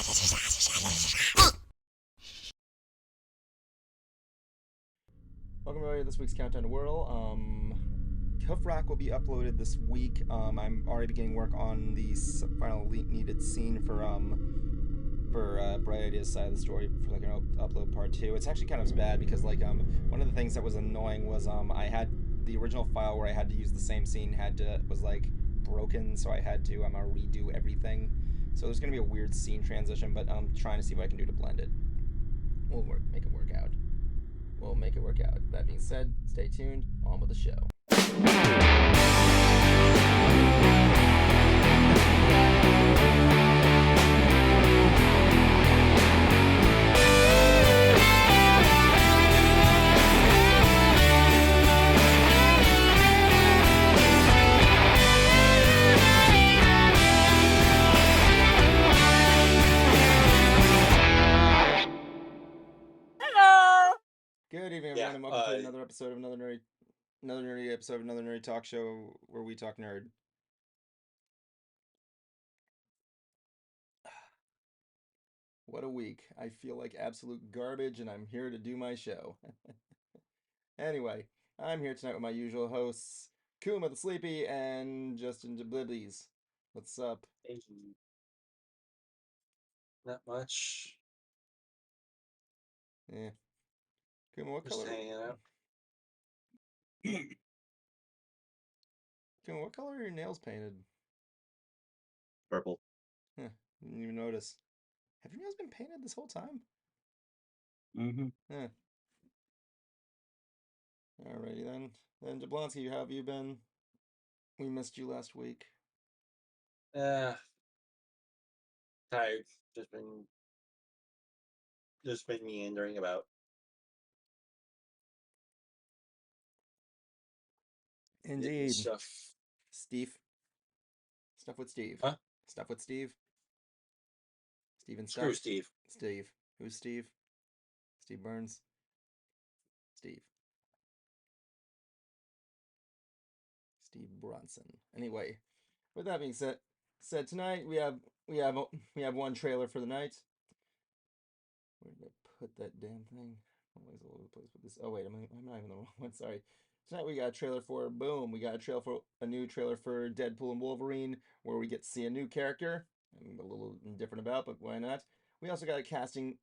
Welcome everybody to this week's Countdown to Whirl. Hoof Rock will be uploaded this week. I'm already beginning work on the final needed scene for Bright Idea's side of the story for like an upload part 2. It's actually kind of bad because one of the things that was annoying was I had the original file where I had to use the same scene was like broken, so I had to redo everything. So there's gonna be a weird scene transition, but I'm trying to see what I can do to blend it. We'll make it work out. We'll make it work out. That being said, stay tuned. On with the show. Good evening, everyone, and welcome to another episode of another nerdy episode of another nerdy talk show where we talk nerd. What a week! I feel like absolute garbage, and I'm here to do my show. Anyway, I'm here tonight with my usual hosts, Kuma the Sleepy and Justin Jabliblies. What's up? Hey. Not much. Yeah. Kuma, what Just color? hanging out. Kuma, what color are your nails painted? Purple. Didn't even notice. Have your nails been painted this whole time? Mm-hmm. Yeah. Alrighty then. Then Jablonski, how have you been? We missed you last week. Tired. Just been meandering about. Indeed. Stuff. Steve. Stuff with Steve. Huh? Stuff with Steve. Steven Stuff. Screw Steve. Steve. Who's Steve? Steve Burns. Steve. Steve Bronson. Anyway, with that being said tonight we have one trailer for the night. Where did I put that damn thing? I'm always all over the place with this. Oh wait, I'm not even the wrong one. Sorry. Tonight we got a trailer for Boom. We got a new trailer for Deadpool and Wolverine, where we get to see a new character. I'm a little indifferent about, but why not? We also got a casting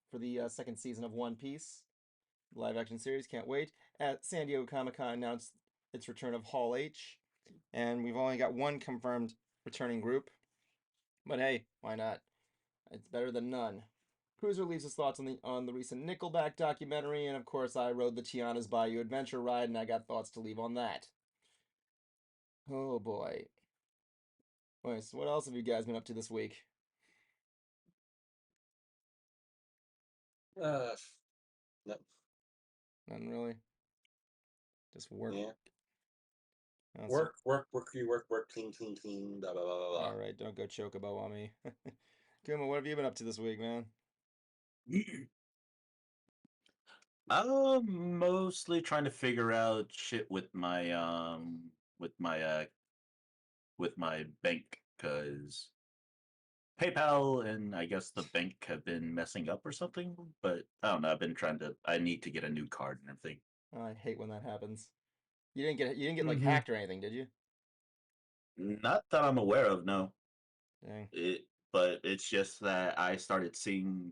for the second season of One Piece, live action series. Can't wait. At San Diego Comic-Con announced its return of Hall H, and we've only got one confirmed returning group. But hey, why not? It's better than none. Cruizer leaves his thoughts on the recent Nickelback documentary, and of course I rode the Tiana's BAYOU adventure ride, and I got thoughts to leave on that. Oh boy. Wait, so what else have you guys been up to this week? No. Nothing really. Just work. Yeah. Oh, work, clean, blah, blah, blah, blah. Alright, don't go chocobo on me. Kuma, what have you been up to this week, man? Mostly trying to figure out shit with my bank, because PayPal and I guess the bank have been messing up or something. But I don't know. I need to get a new card and everything. Oh, I hate when that happens. You didn't get like hacked or anything, did you? Not that I'm aware of, no. Dang. But it's just that I started seeing.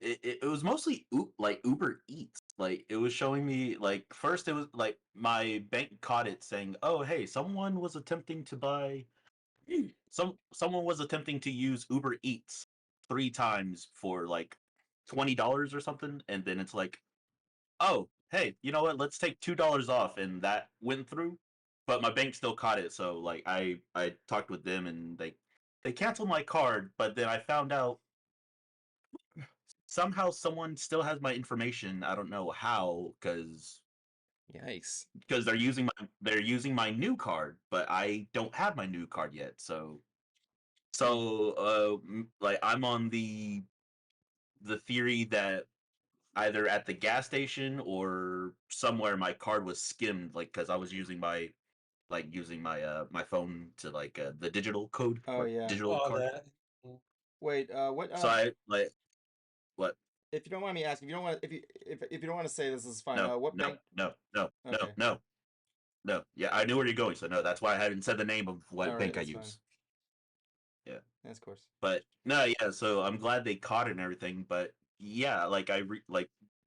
It was mostly like Uber Eats. Like it was showing me, like, first it was like my bank caught it saying, "Oh, hey, someone was attempting to use Uber Eats 3 times for like $20 or something," and then it's like, "Oh, hey, you know what? Let's take $2 off," and that went through. But my bank still caught it, so like I talked with them and they canceled my card, but then I found out somehow someone still has my information. I don't know how, because Yikes. they're using my new card, but I don't have my new card yet. So like I'm on the theory that either at the gas station or somewhere my card was skimmed, like because I was using my phone to like the digital code. Oh yeah. Digital card. That. Wait, what? So I like what? If you don't mind me asking, if you don't want, if you don't want to say this is fine. No, What no, bank? no, no, no, Okay, no, no. Yeah, I knew where you're going, so no, that's why I hadn't said the name of all what right, bank I that's fine. use. Yeah, Yes, of course. but no, yeah. So I'm glad they caught it and everything. But yeah, like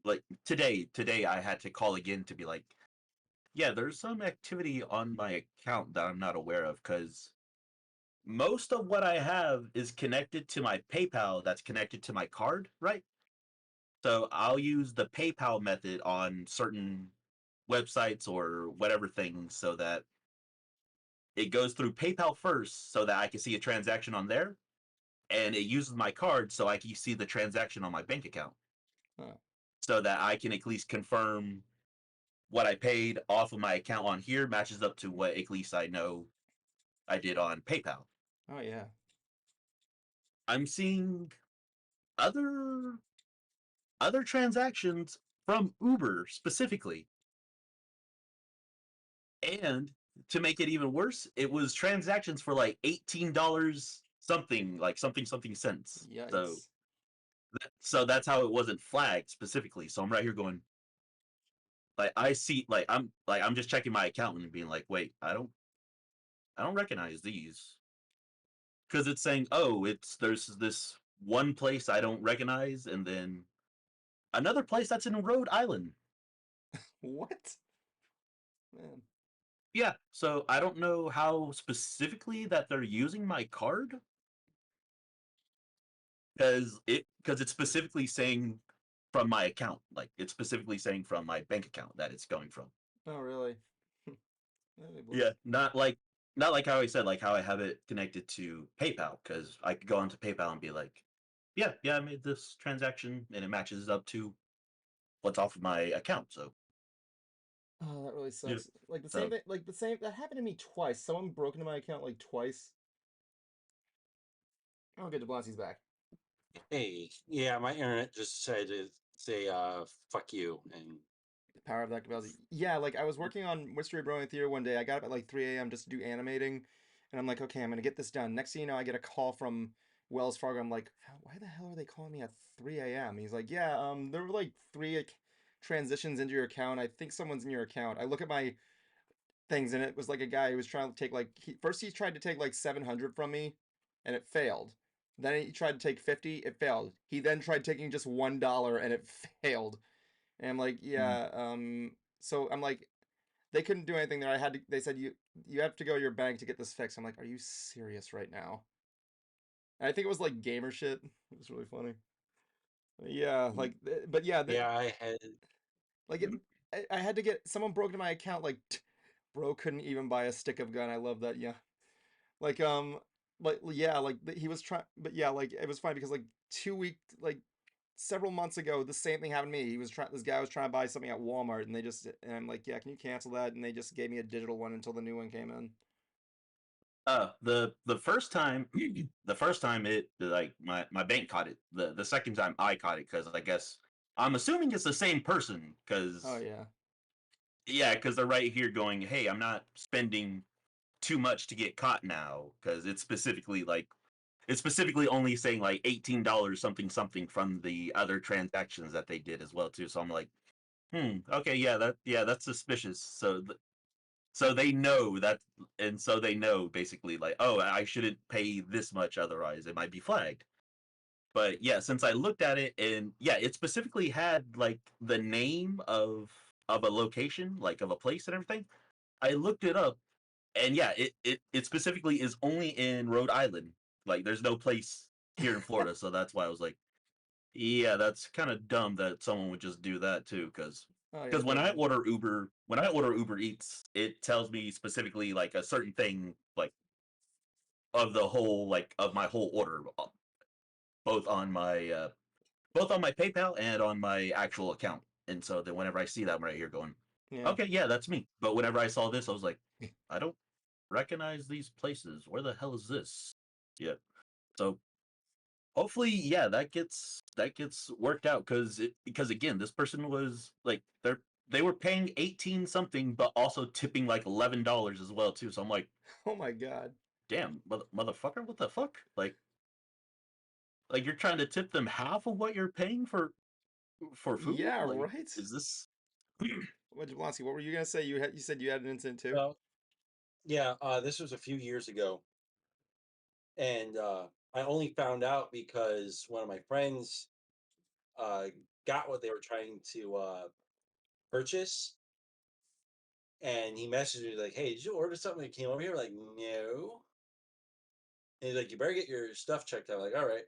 like today I had to call again to be like, yeah, there's some activity on my account that I'm not aware of because most of what I have is connected to my PayPal that's connected to my card, right? So I'll use the PayPal method on certain websites or whatever things so that it goes through PayPal first so that I can see a transaction on there and it uses my card so I can see the transaction on my bank account Oh, so that I can at least confirm what I paid off of my account on here matches up to what at least I know I did on PayPal. oh yeah. I'm seeing other other transactions from Uber specifically. And to make it even worse, it was transactions for like $18 something, like something cents. So Yikes. so that's how it wasn't flagged specifically. So I'm right here going like I see like I'm just checking my account and being like, wait, I don't recognize these. Because it's saying, oh, it's there's this one place I don't recognize, and then another place that's in Rhode Island. What? Man. Yeah, so I don't know how specifically that they're using my card because it's specifically saying from my account, like it's specifically saying from my bank account that it's going from. Oh really? Really blows. Yeah, not like how I said, like how I have it connected to PayPal, because I could go onto PayPal and be like, yeah, I made this transaction and it matches up to what's off of my account. So Oh, that really yeah, sucks. Like the same so thing, like the same that happened to me twice. Someone broke into my account like twice. Oh, good. DeBlancey's back. Hey, yeah, my internet just decided to say fuck you and The power of that capacity. Yeah, like I was working on Mystery Brony Theater one day. I got up at like 3 a.m. just to do animating, and I'm like, okay, I'm gonna get this done. Next thing you know, I get a call from Wells Fargo. I'm like, why the hell are they calling me at 3 a.m.? He's like, yeah, there were like three transitions into your account. I think someone's in your account. I look at my things, and it was like a guy who was trying to take like first he tried to take like 700 from me, and it failed. Then he tried to take 50, it failed. He then tried taking just $1 and it failed. And I'm like, mm, yeah, so I'm like, they couldn't do anything there. They said you have to go to your bank to get this fixed. I'm like, are you serious right now? And I think it was like gamer shit. It was really funny. Yeah, mm, like, but yeah, yeah, I had like mm. I had to get someone broke into my account. Like, bro couldn't even buy a stick of gun. I love that. Yeah, like like yeah, like he was trying, but yeah, like it was fine because like 2 week like several months ago, the same thing happened to me. This guy was trying to buy something at Walmart, and and I'm like, yeah, can you cancel that? And they just gave me a digital one until the new one came in. The first time the first time it like my bank caught it. The second time I caught it because I guess I'm assuming it's the same person Oh because yeah. yeah, because they're right here going, hey, I'm not spending too much to get caught now because it's specifically only saying like $18 something from the other transactions that they did as well too. So I'm like, okay, yeah, that's suspicious. So so they know that, and so they know basically like, oh, I shouldn't pay this much otherwise it might be flagged. But yeah, since I looked at it and yeah, it specifically had like the name of a location, like of a place and everything. I looked it up and yeah, it specifically is only in Rhode Island. Like there's no place here in Florida, so that's why I was like, yeah, that's kind of dumb that someone would just do that too, Oh yeah, because definitely. When I order Uber Eats, it tells me specifically like a certain thing like of the whole like of my whole order, both on my uh, both on my PayPal and on my actual account. And so then whenever I see that, I'm right here going, Yeah. okay, yeah, that's me. But whenever I saw this, I was like, I don't recognize these places. Where the hell is this? Yeah. So hopefully, yeah, that gets worked out because again, this person was like they were paying 18 something, but also tipping like $11 as well too. So I'm like, Oh my God. damn, motherfucker, what the fuck? Like, Like you're trying to tip them half of what you're paying for food? Yeah, Like, right. is this What, Jablonski, what were you gonna say? You said you had an incident too. Well, yeah, this was a few years ago, and I only found out because one of my friends uh, got what they were trying to purchase, and he messaged me like, "Hey, did you order something that came over here?" Like, no. And he's like, "You better get your stuff checked out." I'm like, all right,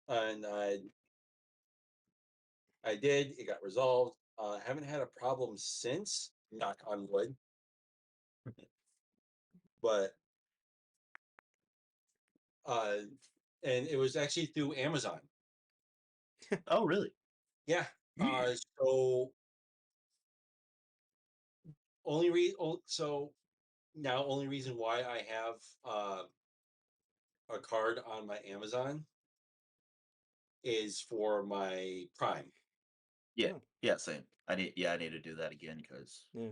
and I did. It got resolved. Haven't had a problem since. Knock on wood. But uh, and it was actually through Amazon. Oh, really? Yeah. So so now only reason why I have a card on my Amazon is for my Prime. Yeah. Oh. Yeah, same. I need to do that again because Yeah.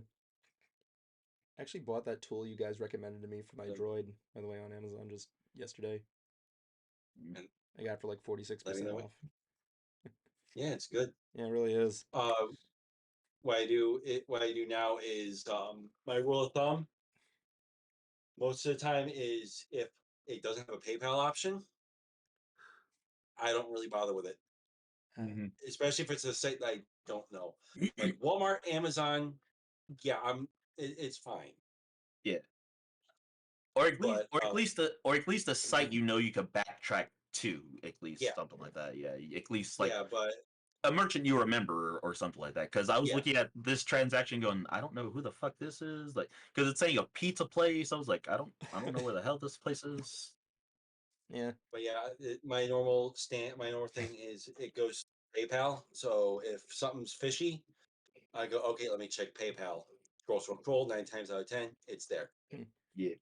I actually bought that tool you guys recommended to me for my Good. droid, by the way, on Amazon just yesterday. And I got it for like 46% know. off. Yeah, it's good. Yeah, it really is. What I do now is my rule of thumb most of the time is if it doesn't have a PayPal option, I don't really bother with it. Especially if it's a site that I don't know. Like Walmart, Amazon, yeah, it's fine. yeah. Or at least, But or at least a site you know you could backtrack to, at least yeah, something like that. Yeah, at least like yeah, but a merchant you remember or something like that. Because I was yeah, looking at this transaction, going, I don't know who the fuck this is. Like, because it's saying a pizza place. I was like, I don't know where the hell this place is. Yeah. but yeah, my normal thing is it goes to PayPal. So if something's fishy, I go, okay, let me check PayPal. Scroll, 9 times out of 10, it's there. Yeah.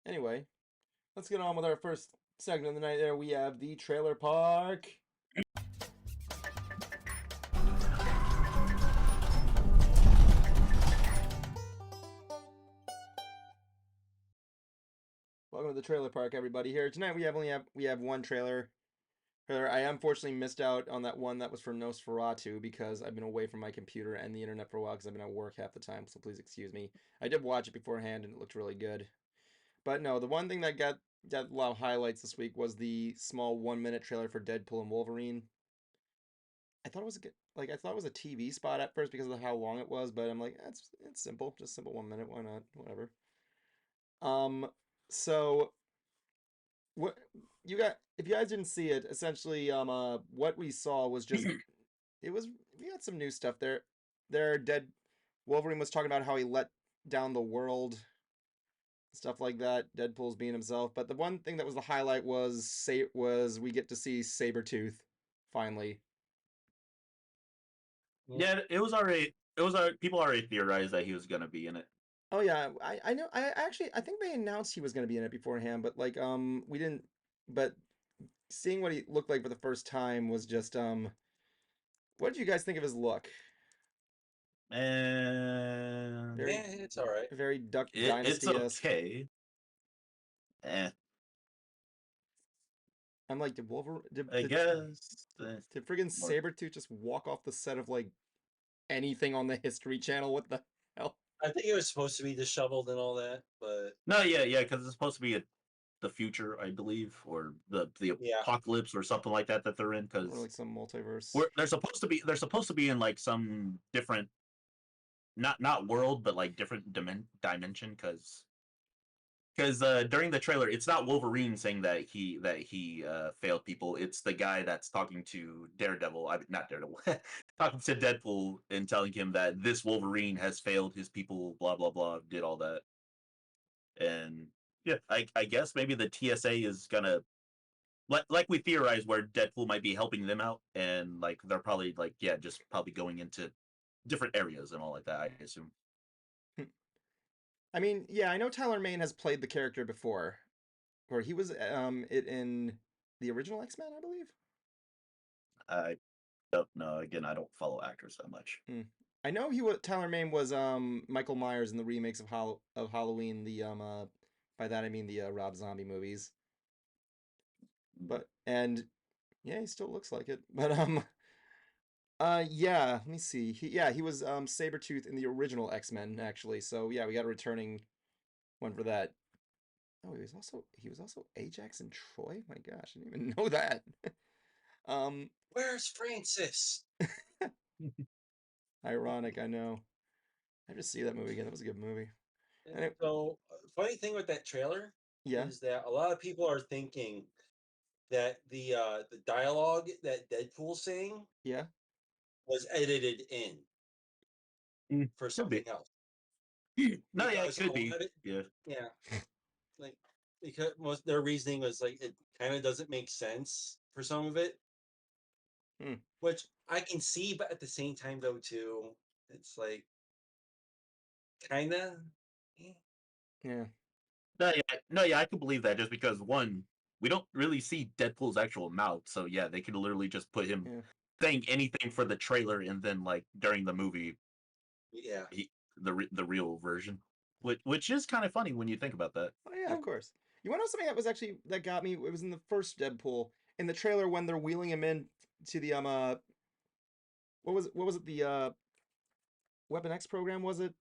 Anyway, let's get on with our first segment of the night. There we have the trailer park. Welcome to the trailer park, everybody. Here tonight we have one trailer. I unfortunately missed out on that one that was for Nosferatu because I've been away from my computer and the internet for a while because I've been at work half the time. So please excuse me. I did watch it beforehand and it looked really good. But no, the one thing that got a lot of highlights this week was the small 1 minute trailer for Deadpool and Wolverine. I thought it was I thought it was a TV spot at first because of how long it was, but I'm like, it's simple, just simple 1 minute. Why not? Whatever. So what you got? If you guys didn't see it, essentially, what we saw was just we got some new stuff there. Wolverine was talking about how he let down the world, stuff like that. Deadpool's being himself, but the one thing that was the highlight was we get to see Sabretooth finally. Yeah, it was already. People already theorized that he was gonna be in it. Oh yeah, I know. I think they announced he was going to be in it beforehand, but we didn't. But seeing what he looked like for the first time was just What did you guys think of his look? And Very, Yeah, it's all right. very Duck it's Dynasty-esque. okay. Eh, I'm like, did Wolverine, I guess. did friggin' Sabretooth just walk off the set of like anything on the History Channel? What the hell? I think it was supposed to be disheveled and all that, but No, yeah, because it's supposed to be the future, I believe, or the yeah, apocalypse or something like that they're in. Because Or like some multiverse. they're supposed to be in like some different, not world, but like different dimension. Because during the trailer, it's not Wolverine saying that he failed people. It's the guy that's talking to Daredevil. Not Daredevil, talking to Deadpool and telling him that this Wolverine has failed his people. Blah blah blah. Did all that, and yeah, I guess maybe the TSA is gonna like we theorize where Deadpool might be helping them out, and like they're probably like just probably going into different areas and all like that. I assume. I mean, yeah, I know Tyler Mane has played the character before, or he was it in the original X-Men, I believe. I don't know. Again, I don't follow actors that much. I know Tyler Mane was Michael Myers in the remakes of Halloween. The by that I mean the Rob Zombie movies. But and yeah, he still looks like it. But yeah, let me see. He was Sabretooth in the original X-Men actually. So yeah, we got a returning one for that. Oh, he was also Ajax and Troy. My gosh, I didn't even know that. Where's Francis? Ironic, I know. I just see that movie again. That was a good movie. And so, funny thing with that trailer Yeah, is that a lot of people are thinking that the dialogue that Deadpool's saying yeah, was edited in for Could be. something else. No, yeah, it Because a could lot be. of it, Yeah. yeah, like because most their reasoning was like it kind of doesn't make sense for some of it, Hmm. which I can see, but at the same time though too, it's like kind of. yeah, No, yeah, I could believe that just because one, we don't really see Deadpool's actual mouth, so yeah, they could literally just put him yeah. saying anything for the trailer, and then like during the movie, Yeah. the real version, which is kind of funny when you think about that. Oh yeah, of course. You want to know something that was actually that got me? It was in the first Deadpool in the trailer when they're wheeling him in to the what was it Weapon X program was it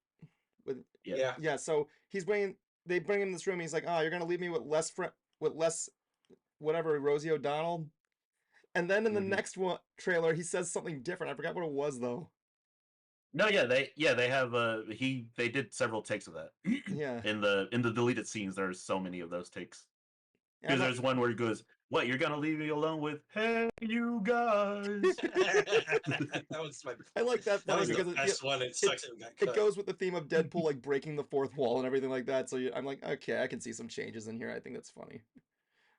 with Yeah. Yeah. yeah, so they bring him in this room and he's like, "Oh, you're going to leave me with less whatever Rosie O'Donnell." And then in the Mhm. next one trailer he says something different. I forgot what it was though. No, they have they did several takes of that Yeah. in the deleted scenes. There's so many of those takes Yeah, I'm because not there's one where he goes, "What, you're gonna leave me alone with hey you guys?" that was my. I like that That part was the because best one. It it sucks it got it cut. goes with the theme of Deadpool like breaking the fourth wall and everything like that. So I'm like, okay, I can see some changes in here. I think that's funny.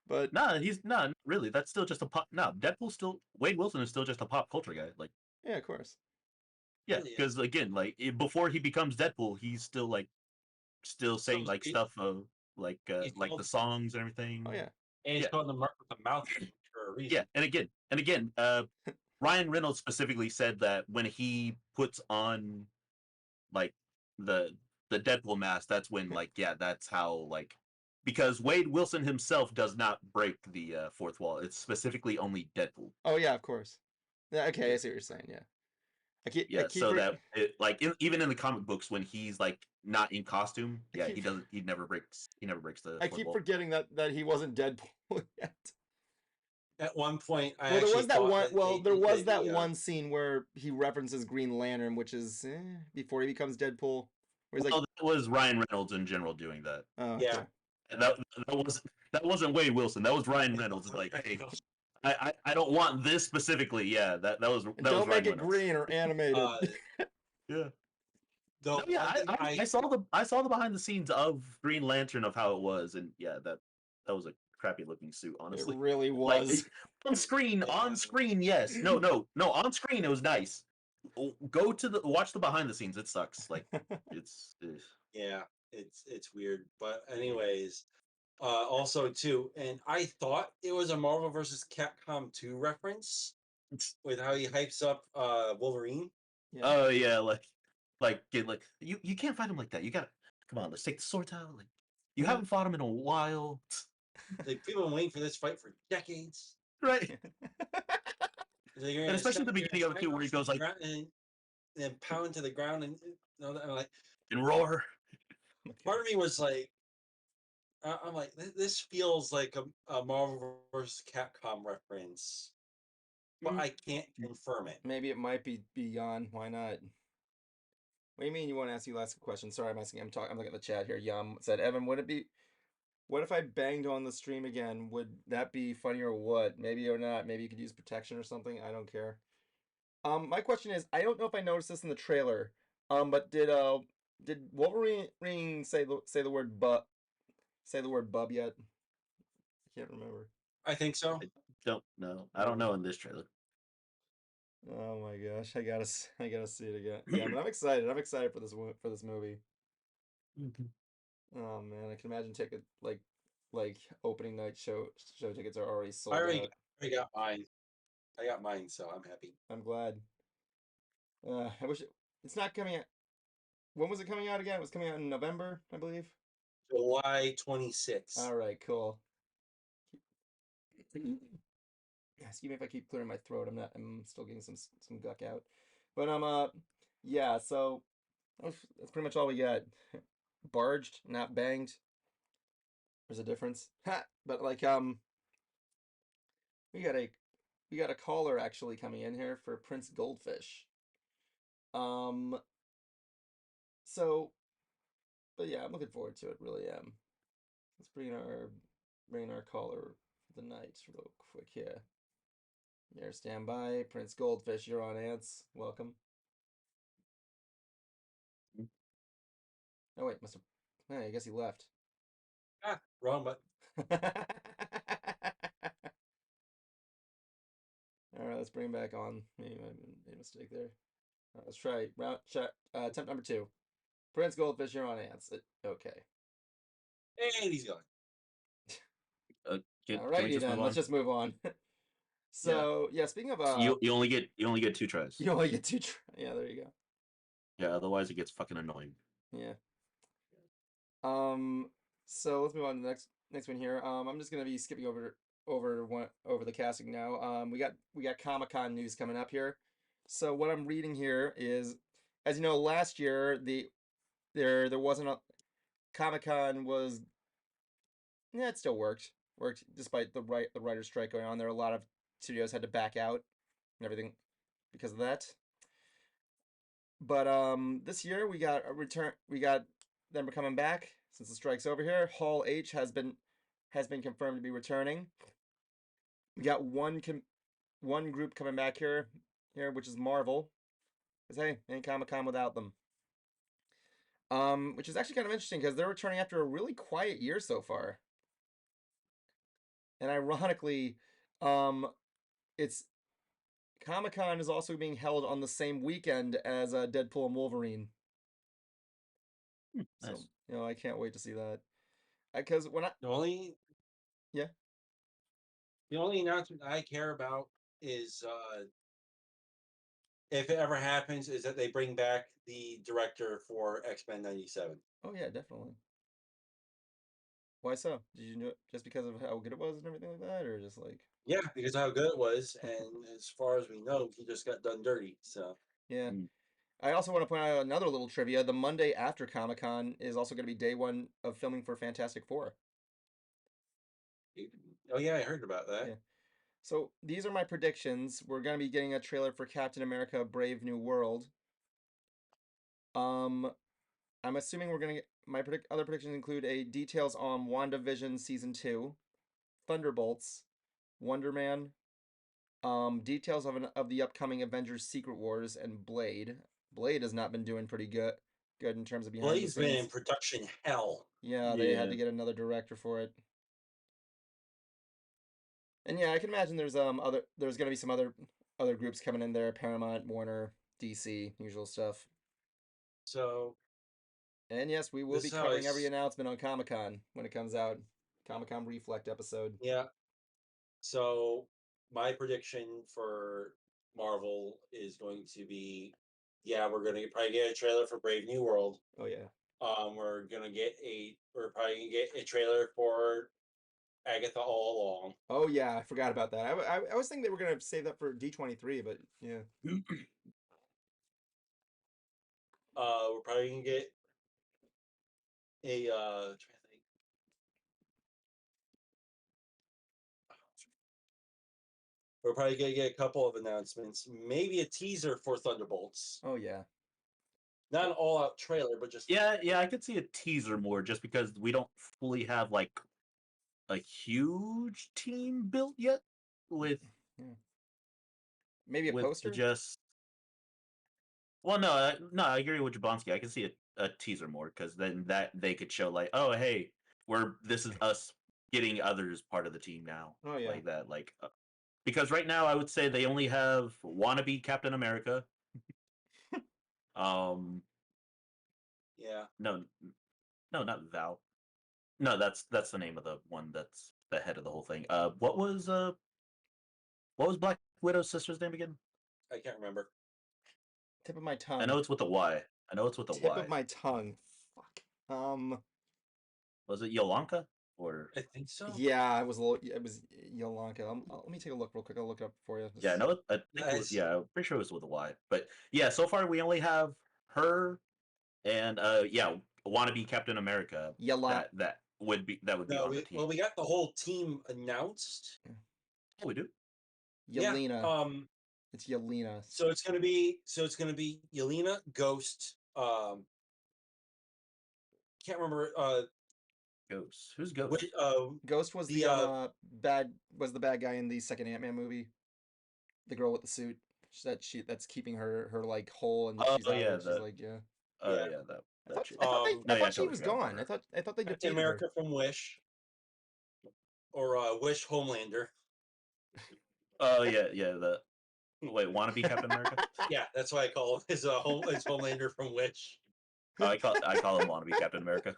But Nah, he's not really. That's still just a pop. No, Deadpool's still Wade Wilson is still just a pop culture guy. Like, yeah, of course. yeah, Really is. because again, like before he becomes Deadpool, he's still still saying like He- stuff of he's like the called songs and Oh everything. yeah. and he's Yeah, called the mark with the mouth for a yeah, reason. and again, Ryan Reynolds specifically said that when he puts on like the Deadpool mask, that's when like yeah, that's how like because Wade Wilson himself does not break the fourth wall. It's specifically only Deadpool. Oh yeah, of course. Yeah, okay, I Yeah, see what you're saying. Yeah. I yeah. keep So that like even in the comic books when he's like not in costume, I yeah, keep he never breaks the I fourth keep wall. forgetting that he wasn't Deadpool yet. At one point, I Well, there actually was that thought one. that Well, they there did was that the one scene where he references Green Lantern, which is before he becomes Deadpool, where he's like, Well, that was Ryan Reynolds in general doing that. "Oh, yeah. okay." And that wasn't Wade Wilson. That was Ryan Reynolds. Like, hey, I don't want this specifically. Yeah, And that was don't make Ryan it Reynolds. green or animated. Uh, Yeah. the No, yeah, one thing I saw the behind the scenes of Green Lantern of how it was, and yeah, that was a crappy looking suit, It honestly. really Like was. on screen, yes. No, on screen it was nice. Go to the watch the behind the scenes. It sucks. Like it's yeah, it's weird. But anyways, also too, and I thought it was a Marvel versus Capcom 2 reference with how he hypes up Wolverine. Yeah. oh yeah, get like you can't fight him like that. You gotta come on. Let's take the sword out. Like you haven't fought him in a while, Like people have been waiting for this fight for decades. right? Like, you're And gonna especially the you're gonna beginning of it smack too, where he off to goes the like ground and then pound to the ground and all that. I'm like, and roar. part of me was like, I'm like, this feels like a Marvel vs. Capcom reference, but Mm, I can't confirm it. maybe it might be beyond. Why not? What do you mean you want to ask you last question? Sorry, I'm asking. I'm talking. I'm looking at the chat here. Yum said, Evan, would it be? What if I banged on the stream again? Would that be funny or what? Maybe or not. Maybe you could use protection or something. I don't care. My question is, I don't know if I noticed this in the trailer. But did Wolverine say the word bub yet? I can't remember. I think so. I don't know. I don't know in this trailer. Oh my gosh, I gotta see it again. Yeah, but I'm excited. I'm excited for this movie. Oh man, I can imagine ticket like opening night show tickets are already I sold already, out. already got mine. I got mine, so I'm happy. I'm glad. I wish it's not coming out. When was it coming out again? It was coming out in November, I believe. July 26th. All right, cool. Excuse me if I keep clearing my throat. I'm still getting some guck out. But yeah. So that's pretty much all we got. Barged, not banged. There's a difference. Ha! But like we got a caller actually coming in here for Prince Goldfish. So, but yeah, I'm looking forward to it. Really am. Let's bring in our caller for the night real quick here. You're standby, Prince Goldfish. You're on Ants. Welcome. Oh wait, must have. Hey, I guess he left. Ah, wrong button. All right, let's bring him back on. Maybe I made a mistake there. All right, let's try round chat. Attempt number 2. Prince Goldfish, you're on Ants. Okay. And he's gone. Can we Alrighty just then. move on? Let's just move on. So yeah, speaking of You only get 2 tries. you only get 2 yeah, there you go. Yeah, otherwise it gets fucking annoying. Yeah. So let's move on to the next one here. I'm just gonna be skipping over the casting now. We got Comic-Con news coming up here. So what I'm reading here is, as you know, last year there wasn't a Comic-Con was, yeah, it still worked despite the writer's strike going on. There were a lot of studios had to back out and everything because of that. But this year we got a return. We got them coming back since the strike's over here. Hall H has been confirmed to be returning. We got one group coming back here, which is Marvel. Because hey, ain't Comic-Con without them. Which is actually kind of interesting because they're returning after a really quiet year so far. And ironically, it's Comic-Con is also being held on the same weekend as Deadpool and Wolverine. Nice. So I can't wait to see that. Because when I The only announcement I care about is if it ever happens, is that they bring back the director for X-Men '97. Oh yeah, definitely. Why so? Did you know it just because of how good it was and everything like that, or just like? Yeah, because of how good it was, and as far as we know, he just got done dirty. So Yeah. I also want to point out another little trivia. The Monday after Comic-Con is also going to be day 1 of filming for Fantastic Four. oh yeah, I heard about that. Yeah. So these are my predictions. We're going to be getting a trailer for Captain America: Brave New World. I'm assuming we're going to get my other predictions include details on WandaVision season 2, Thunderbolts, Wonder Man, details of the upcoming Avengers Secret Wars, and Blade. Blade has not been doing pretty good in terms of behind Blade's the scenes. been in production hell. Yeah, they had to get another director for it. And yeah, I can imagine there's gonna be some other groups coming in there: Paramount, Warner, DC, usual stuff. So, and yes, we will be covering every announcement on Comic-Con when it comes out. Comic-Con Reflect episode. Yeah. So my prediction for Marvel is going to be, yeah, we're gonna probably get a trailer for Brave New World. Oh yeah. We're probably gonna get a trailer for Agatha All Along. Oh yeah, I forgot about that. I was thinking they were gonna save that for D23, but yeah. We're probably gonna get a trying to think. We're probably gonna get a couple of announcements, maybe a teaser for Thunderbolts. Oh yeah. Not an all-out trailer, but just yeah, I could see a teaser more, just because we don't fully have like a huge team built yet. With maybe a poster. Well, no, I agree with Jablonski. I can see a teaser more, because then that they could show like, oh hey, this is us getting others part of the team now. Oh yeah. Like that, like because right now I would say they only have wannabe Captain America. Yeah. No, not Val. No, that's the name of the one that's the head of the whole thing. What was Black Widow's sister's name again? I can't remember. Tip of my tongue. I know it's with a Y. I know it's with a Y. Tip of my tongue. Fuck. Was it Yolanka? Or I think so. Yeah, it was Yolanda. Let me take a look real quick. I'll look it up for you. yeah, no, I think it was, Nice. yeah, I'm pretty sure it was with a Y. But yeah, so far we only have her and yeah, wannabe Captain America. Yolanda. That would be No, on the team. we got the whole team announced. Oh, we do. Yelena. Yeah. It's Yelena. So it's gonna be Yelena, Ghost. Can't remember. Ghost. Who's Ghost? Ghost was the bad guy in the second Ant-Man movie. The girl with the suit that's keeping her like whole, and she's out of it. She's like, yeah. Yeah, I that shit. I thought she totally was forgot about gone. her. I thought they Captain defeated her. America from Wish, or Wish Homelander. Oh yeah. Wait, wannabe Captain America? Yeah, that's why I call him his Homelander from Wish. Oh, I call him wannabe Captain America.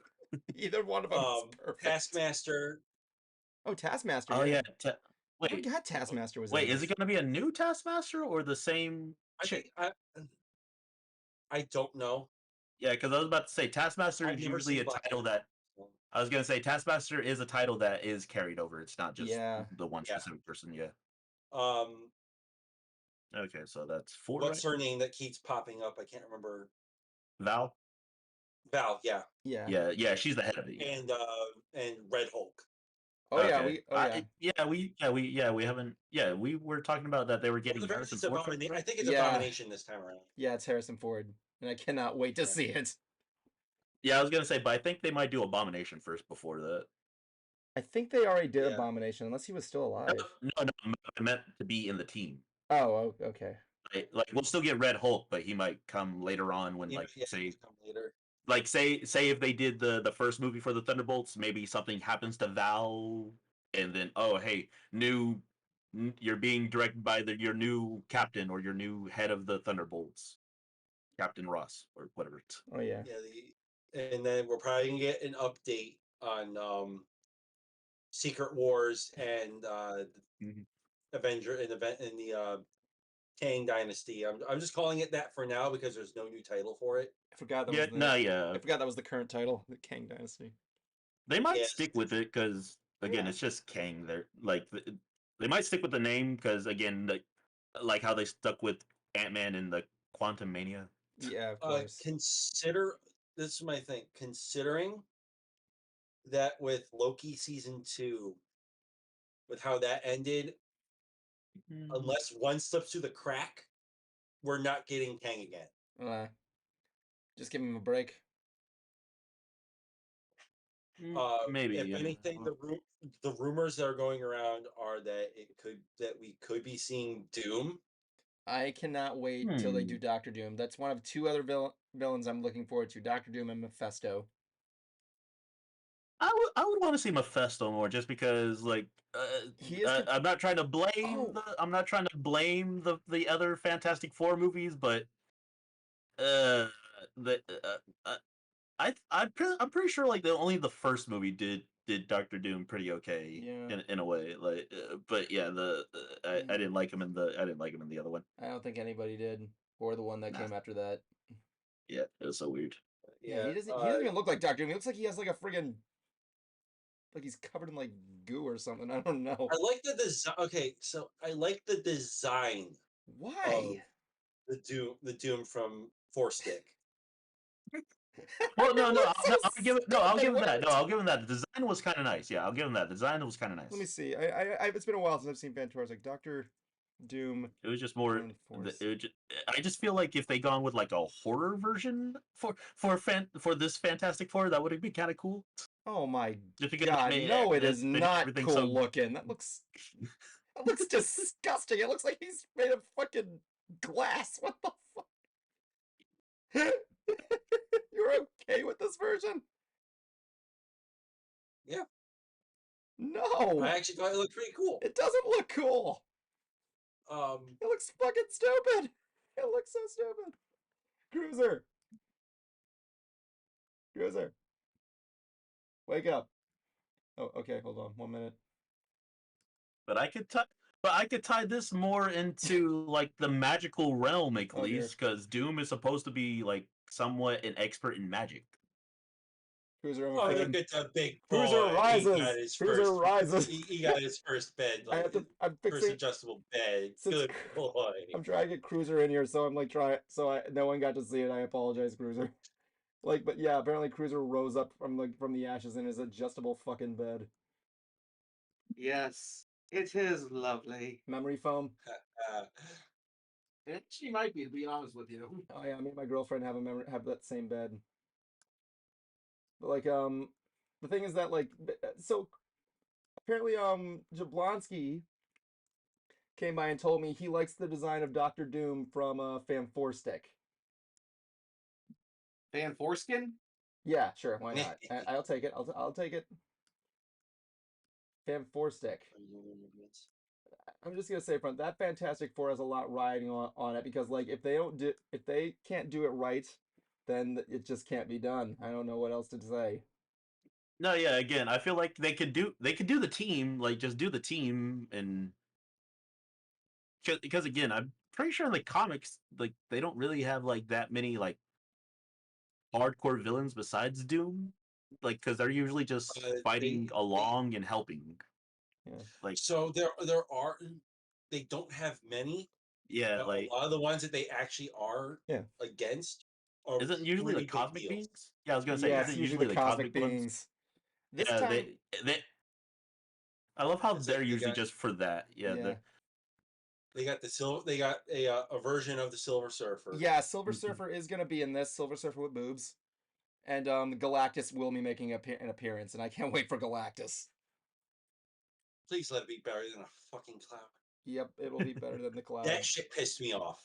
Either one of them is perfect. Taskmaster. Oh, Taskmaster. Oh yeah. I forgot Taskmaster was. Wait, in is it going to be a new Taskmaster or the same chick? I don't know. Yeah, because I was about to say Taskmaster is usually a title that. I was gonna say Taskmaster is a title that is carried over. It's not just the one specific person. Yeah. Okay, so that's 4. What's her name that keeps popping up? I can't remember. Val. Val, yeah. Yeah. She's the head of it. Yeah. And Red Hulk. Oh okay. We haven't. Yeah, we were talking about that they were getting Harrison Ford. I think it's Abomination this time around. Yeah, it's Harrison Ford, and I cannot wait to see it. Yeah, I was gonna say, but I think they might do Abomination first before that. I think they already did Abomination, unless he was still alive. No, I meant to be in the team. Oh, okay. Like we'll still get Red Hulk, but he might come later on when say if they did the first movie for the Thunderbolts, maybe something happens to Val, and then hey, you're being directed by your new captain or your new head of the Thunderbolts, Captain Ross or whatever. Oh yeah. And then we're probably gonna get an update on Secret Wars and Avenger in the Kang Dynasty. I'm just calling it that for now because there's no new title for it. I forgot that I forgot that was the current title, the Kang Dynasty. They might stick with it because again, it's just Kang. They're like they might stick with the name because again, like how they stuck with Ant-Man in the Quantum Mania. Yeah, of course. This is my thing. Considering that with Loki season 2, with how that ended, unless one slips through the crack, we're not getting Kang again. Just give him a break. Maybe. If anything, the rumors that are going around are that we could be seeing Doom. I cannot wait till they do Doctor Doom. That's one of 2 other villains I'm looking forward to: Doctor Doom and Mephisto. I would want to see Mephisto more, just because I'm not trying to blame the other Fantastic Four movies, but I'm pretty sure like only the first movie did Doctor Doom pretty okay in a way, but yeah, I didn't like him in the other one. I don't think anybody did, or the one that came after that. Yeah, it was so weird. Yeah, he doesn't even look like Doctor Doom. He looks like he has like a friggin' like he's covered in like goo or something. I don't know. I like the design. Okay, so I like the design. Why? The Doom from Four Stick. Well, I'll give him that. No, I'll give him that. The design was kind of nice. Yeah, I'll give him that. The design was kind of nice. Let me see. It's been a while since I've seen Fantours. Like Doctor Doom. It was just more. I just feel like if they gone with like a horror version for this Fantastic Four, that would be kind of cool. Oh my god! No, it is not cool looking. That looks disgusting. It looks like he's made of fucking glass. What the fuck? You're okay with this version? Yeah. No. I actually thought it looked pretty cool. It doesn't look cool. It looks fucking stupid. It looks so stupid. Cruizer. Wake up. Oh, okay, hold on 1 minute. But I could tie this more into like the magical realm, at least, because Doom is supposed to be like somewhat an expert in magic. Cruiser Oh, overfitted. look at the big Cruiser boy. rises. He got his Cruiser first. rises. He got his first bed, I like have to. I'm first fixing. adjustable bed. Since Good boy. I'm trying to get Cruiser in here, so I'm like no one got to see it. I apologize, Cruiser. Like, but yeah, apparently Cruiser rose up from the ashes in his adjustable fucking bed. Yes, it is lovely. Memory foam. Uh, She might be, to be honest with you. Oh yeah, me and my girlfriend have that same bed. But like the thing is that like so apparently Jablonski came by and told me he likes the design of Doctor Doom from Fan Four Stick. Fan foreskin? Yeah, sure, why not? I'll take it. I'll take it. Fan Four Stick. I'm just gonna say front that Fantastic Four has a lot riding on it because like if they can't do it right, then it just can't be done. I don't know what else to say. No, yeah. Again, I feel like they could do the team, like just do the team, and because again, I'm pretty sure in the comics, like they don't really have like that many like hardcore villains besides Doom, like because they're usually just fighting along and helping. Yeah. Like so there are. They don't have many. yeah, But like a lot of the ones that they actually are against are isn't usually the pretty big cosmic deals. beings? Yeah, I was gonna say, Yeah, isn't it's usually the cosmic ones? beings. This Yeah, time, they. I love how It's they're like they usually got- just for that. Yeah, yeah. They got the silver. They got a version of the Silver Surfer. Yeah, Silver Surfer is gonna be in this. Silver Surfer with boobs, and Galactus will be making an appearance, and I can't wait for Galactus. Please let it be better than a fucking cloud. Yep, it will be better than the Cloud. That shit pissed me off.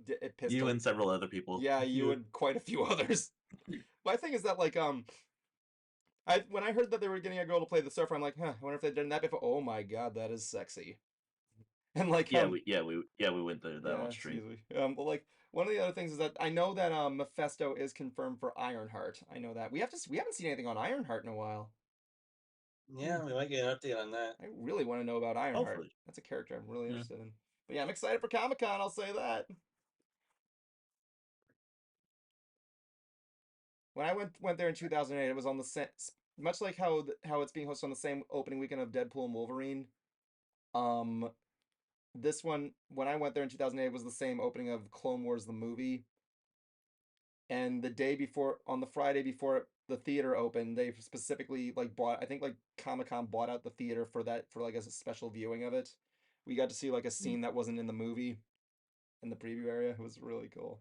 It pissed you off. and several other people. Yeah, you and quite a few others. My thing is that like when I heard that they were getting a girl to play the surfer, I'm like, huh, I wonder if they've done that before. Oh my god, that is sexy. And like yeah, we went there that on stream. excuse me. But like one of the other things is that I know that Mephisto is confirmed for Ironheart. I know that we haven't seen anything on Ironheart in a while. Yeah, we might get an update on that. I really want to know about Ironheart. Hopefully. That's a character I'm really interested in. But yeah, I'm excited for Comic-Con, I'll say that. When I went there in 2008, it was on the same, much like how it's being hosted on the same opening weekend of Deadpool and Wolverine. This one, when I went there in 2008, was the same opening of Clone Wars the movie. And the day before, on the Friday before the theater opened, they specifically like bought. I think like Comic-Con bought out the theater for like a special viewing of it. We got to see like a scene that wasn't in the movie, in the preview area. It was really cool.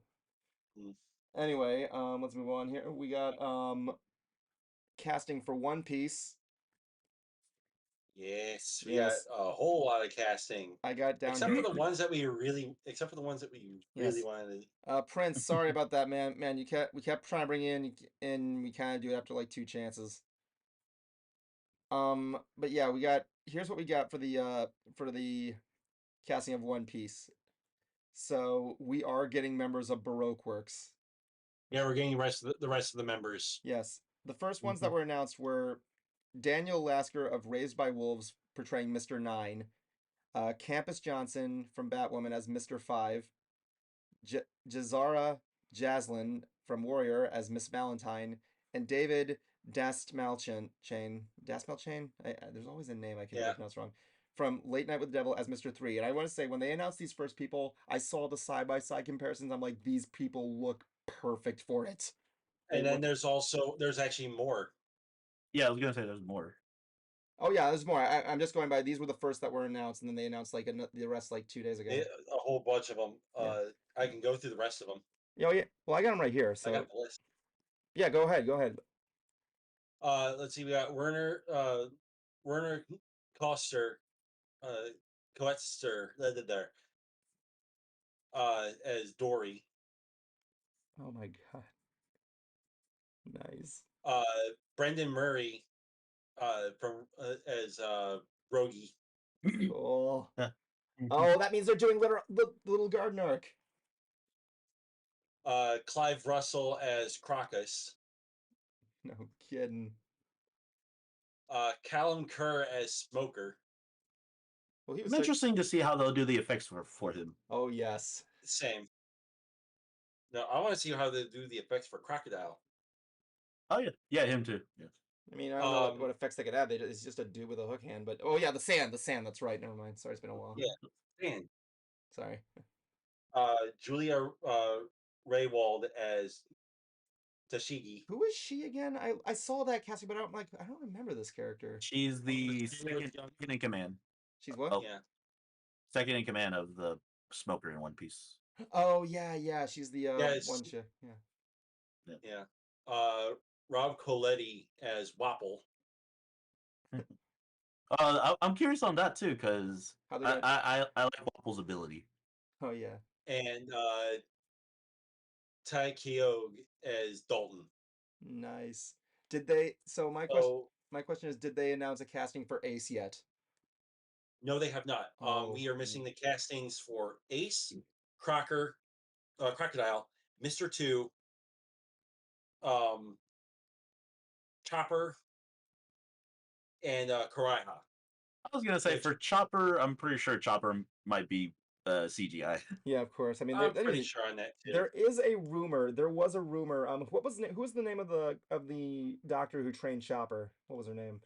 Anyway, let's move on here. We got casting for One Piece. Yes, we got a whole lot of casting. I got down except here. for the ones that we really wanted. Prince, sorry about that, man. Man, we kept trying to bring you in, and we kind of do it after like 2 chances. But yeah, here's what we got for the casting of One Piece. So we are getting members of Baroque Works. Yeah, we're getting the rest of the members. Yes. The first ones that were announced were Daniel Lasker of Raised by Wolves portraying Mr. 9, Campus Johnson from Batwoman as Mr. 5, Jazara Jaslyn from Warrior as Miss Valentine, and David Dastmalchain. There's always a name I can pronounce wrong. From Late Night with the Devil as Mr. 3. And I want to say, when they announced these first people, I saw the side-by-side comparisons. I'm like, these people look perfect for it. And then there's actually more. Yeah, I was gonna say there's more. Oh yeah, there's more. I'm just going by. These were the first that were announced, and then they announced like the rest like 2 days ago. A whole bunch of them. I can go through the rest of them. Yeah. Well, I got them right here. So I got the list. Yeah, go ahead. Let's see. We got Werner Koester, Koester, there. As Dory. Oh my god. Nice. Brendan Murray, from as Rogie. Cool. Oh, that means they're doing the little garden arc. Clive Russell as Crocus. No kidding. Callum Kerr as Smoker. Well, It's interesting to see how they'll do the effects for him. Oh yes. Same. No, I want to see how they do the effects for Crocodile. Oh yeah, yeah, him too. Yeah. I mean, I don't know what effects they could add. It's just a dude with a hook hand, but oh yeah, the sand. That's right. Never mind. Sorry, it's been a while. Yeah, and Sorry. Julia Raywald as Tashigi. Who is she again? I saw that casting, but I don't remember this character. She's the She's second in command. She's what? Oh, Yeah. second in command of the smoker in One Piece. Oh yeah. She's the one chick. Yeah. Yeah. Rob Coletti as Wapple. I'm curious on that too, because How they gonna... I like Wapple's ability. Oh yeah. And Tai Keogh as Dalton. Nice. Did they? So my question is, did they announce a casting for Ace yet? No, they have not. Oh, We are missing the castings for Ace, Crocker, Crocodile, Mr. Two, Chopper, and Karaiha. I was gonna say for Chopper, I'm pretty sure Chopper might be CGI. Yeah, of course. I mean, I'm pretty sure on that too. There is a rumor. There was a rumor. Who was the name of the doctor who trained Chopper? What was her name?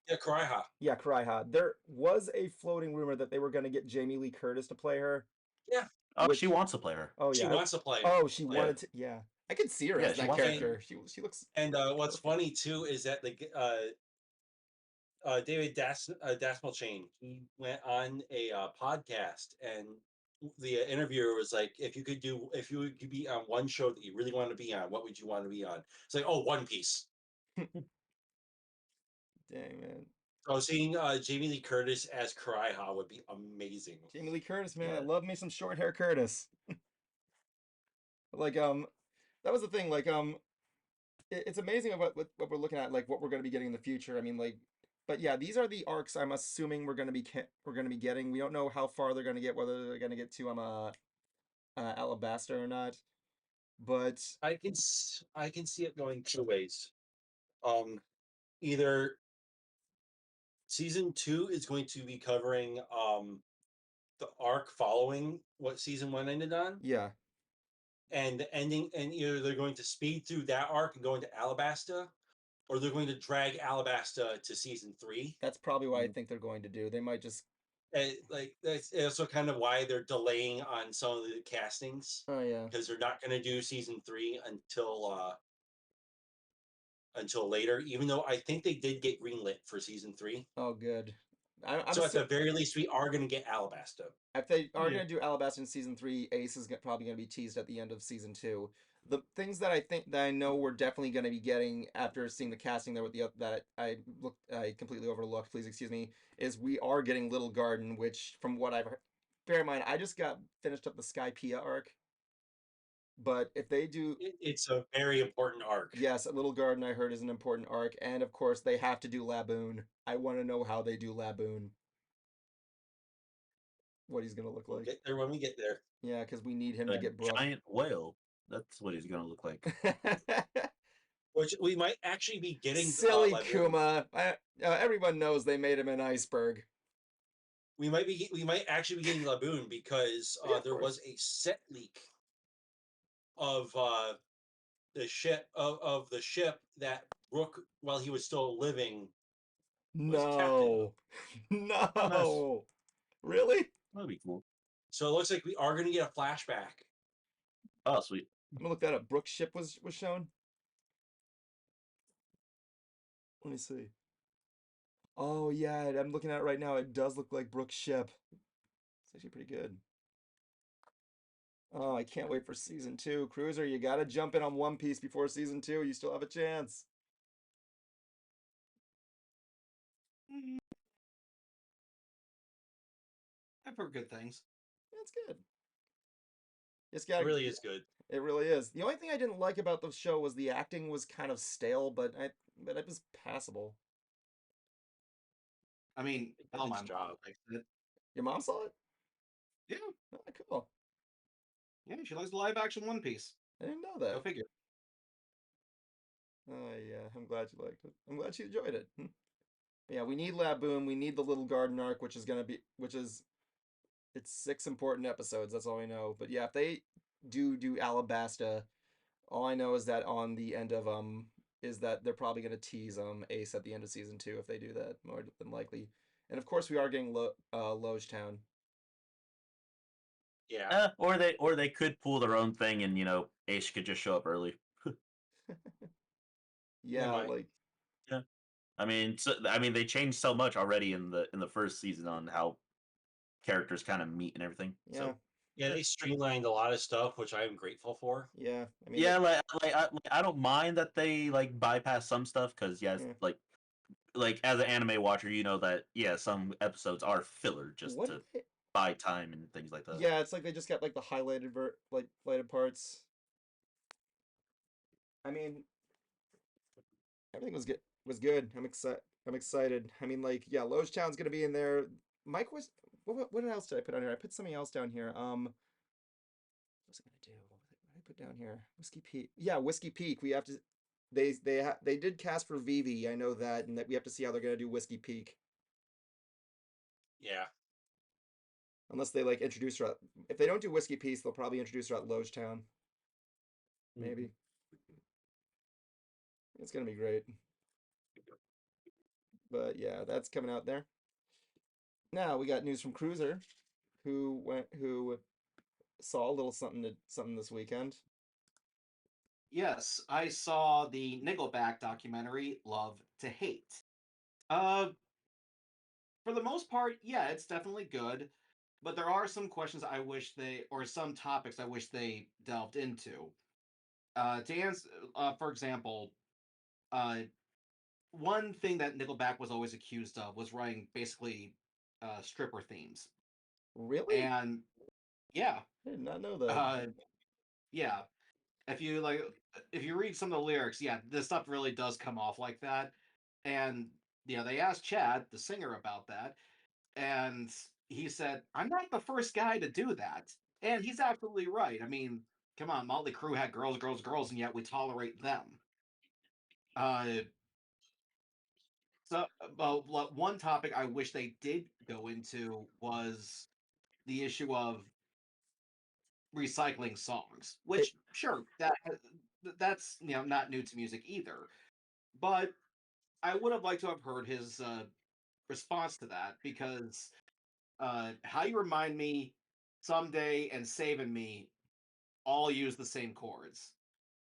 Yeah, Karaiha. Yeah, Karaiha. There was a floating rumor that they were going to get Jamie Lee Curtis to play her. Yeah. Oh, she wants to play her. Oh yeah. She wants to play. Oh, she wanted to. Yeah, I could see her as that character. She looks. And what's funny too is that the David Dasmalchain, he went on a podcast, and the interviewer was like, if you could be on one show that you really want to be on, what would you want to be on? It's like, oh, One Piece. Dang, man. So seeing Jamie Lee Curtis as Karaiha would be amazing. Jamie Lee Curtis, man. I love me some short hair Curtis. That was the thing. It's amazing what we're looking at, like what we're going to be getting in the future. I mean, but yeah, these are the arcs I'm assuming we're going to be getting. We don't know how far they're going to get, whether they're going to get to Alabasta or not. But I can see it going two ways. Either season 2 is going to be covering the arc following what season 1 ended on. Yeah. And the ending, and either they're going to speed through that arc and go into Alabasta, or they're going to drag Alabasta to season 3. That's probably what I think they're going to do. They might just that's also kind of why they're delaying on some of the castings. Oh yeah. Because they're not going to do season 3 until later, even though I think they did get greenlit for season 3. Oh, good. So at the very least, we are going to get Alabasta. If they are going to do Alabasta in season 3, Ace is probably going to be teased at the end of season 2. The things that I know we're definitely going to be getting after seeing the casting there with that I completely overlooked. Please excuse me. Is we are getting Little Garden, which from what I've heard, bear in mind, I just finished up the Skypiea arc. But if they do, it's a very important arc. Yes, Little Garden I heard is an important arc, and of course they have to do Laboon. I want to know how they do Laboon. What he's gonna look like. We'll get there when we get there. Yeah, because we need him to get Brooke. Giant whale. That's what he's gonna look like. Which we might actually be getting. Silly Kuma. Everyone knows they made him an iceberg. We might actually be getting Laboon because there was a set leak of the ship that Brooke, while he was still living, was no. No. Really? That'd be cool. So it looks like we are going to get a flashback. Oh, sweet. I'm gonna look that up. Brooke's ship was shown. Let me see. Oh yeah, I'm looking at it right now. It does look like Brooke's ship. It's actually pretty good. Oh, I can't wait for season 2. Cruizer, you gotta jump in on One Piece before season 2. You still have a chance. I've heard good things. That's good. It really is good. It really is. The only thing I didn't like about the show was the acting was kind of stale, but it was passable. I mean, my mom likes it. Your mom saw it? Yeah. Oh, cool. Yeah, she likes the live action One Piece. I didn't know that. Go figure. Oh yeah, I'm glad you liked it. I'm glad she enjoyed it. Yeah, we need Laboon. We need the Little Garden arc, which is it's 6 important episodes. That's all we know. But yeah, if they do Alabasta, all I know is that on the end of is that they're probably going to tease Ace at the end of season 2 if they do that, more than likely. And of course, we are getting Logetown. Yeah. Or they could pull their own thing, and Ace could just show up early. Yeah, might. like Yeah, I mean, they changed so much already in the first season on how characters kind of meet and everything. yeah, So Yeah, they streamlined a lot of stuff, which I am grateful for. yeah. I mean, yeah, I don't mind that they like bypass some stuff because yes, Yeah. like as an anime watcher, you know that some episodes are filler just what to did they- buy time and things like that. Yeah, it's like they just got like the highlighted parts. I mean, everything was good. I'm excited. I mean, like, yeah, Logetown's gonna be in there. Mike was what else did I put on here? I put something else down here. What was I gonna do? What did I put down here? Whiskey Peak. Yeah, Whiskey Peak. We have to. They did cast for Vivi. I know that, and that we have to see how they're gonna do Whiskey Peak. Yeah. Unless they like introduce her. If they don't do Whiskey Peak, they'll probably introduce her at Logetown. Maybe. It's gonna be great. But yeah, that's coming out there. Now we got news from Cruizer, who saw a little something this weekend. Yes, I saw the Nickelback documentary, Love to Hate. For the most part, yeah, it's definitely good, but there are some questions I wish or some topics I wish they delved into. To answer, for example, uh, one thing that Nickelback was always accused of was writing basically stripper themes, Really? and yeah, I did not know that. yeah. If you if you read some of the lyrics, yeah, this stuff really does come off like that. And they asked Chad, the singer, about that, and he said, "I'm not the first guy to do that," and he's absolutely right. I mean, come on, Motley Crue had girls, girls, girls, and yet we tolerate them. Uh, so, one topic I wish they did go into was the issue of recycling songs, which sure that's not new to music either, but I would have liked to have heard his response to that because "How You Remind Me," "Someday," and "Saving Me" all use the same chords.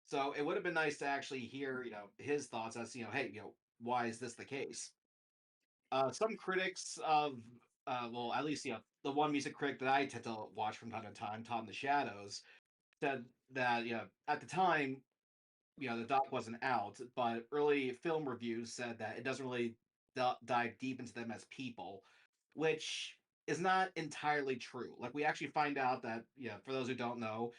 So it would have been nice to actually hear, his thoughts as, hey, why is this the case? Some critics of, well, at least, the one music critic that I tend to watch from time to time, Todd in the Shadows, said that, at the time, the doc wasn't out, but early film reviews said that it doesn't really dive deep into them as people, which is not entirely true. Like we actually find out that, for those who don't know,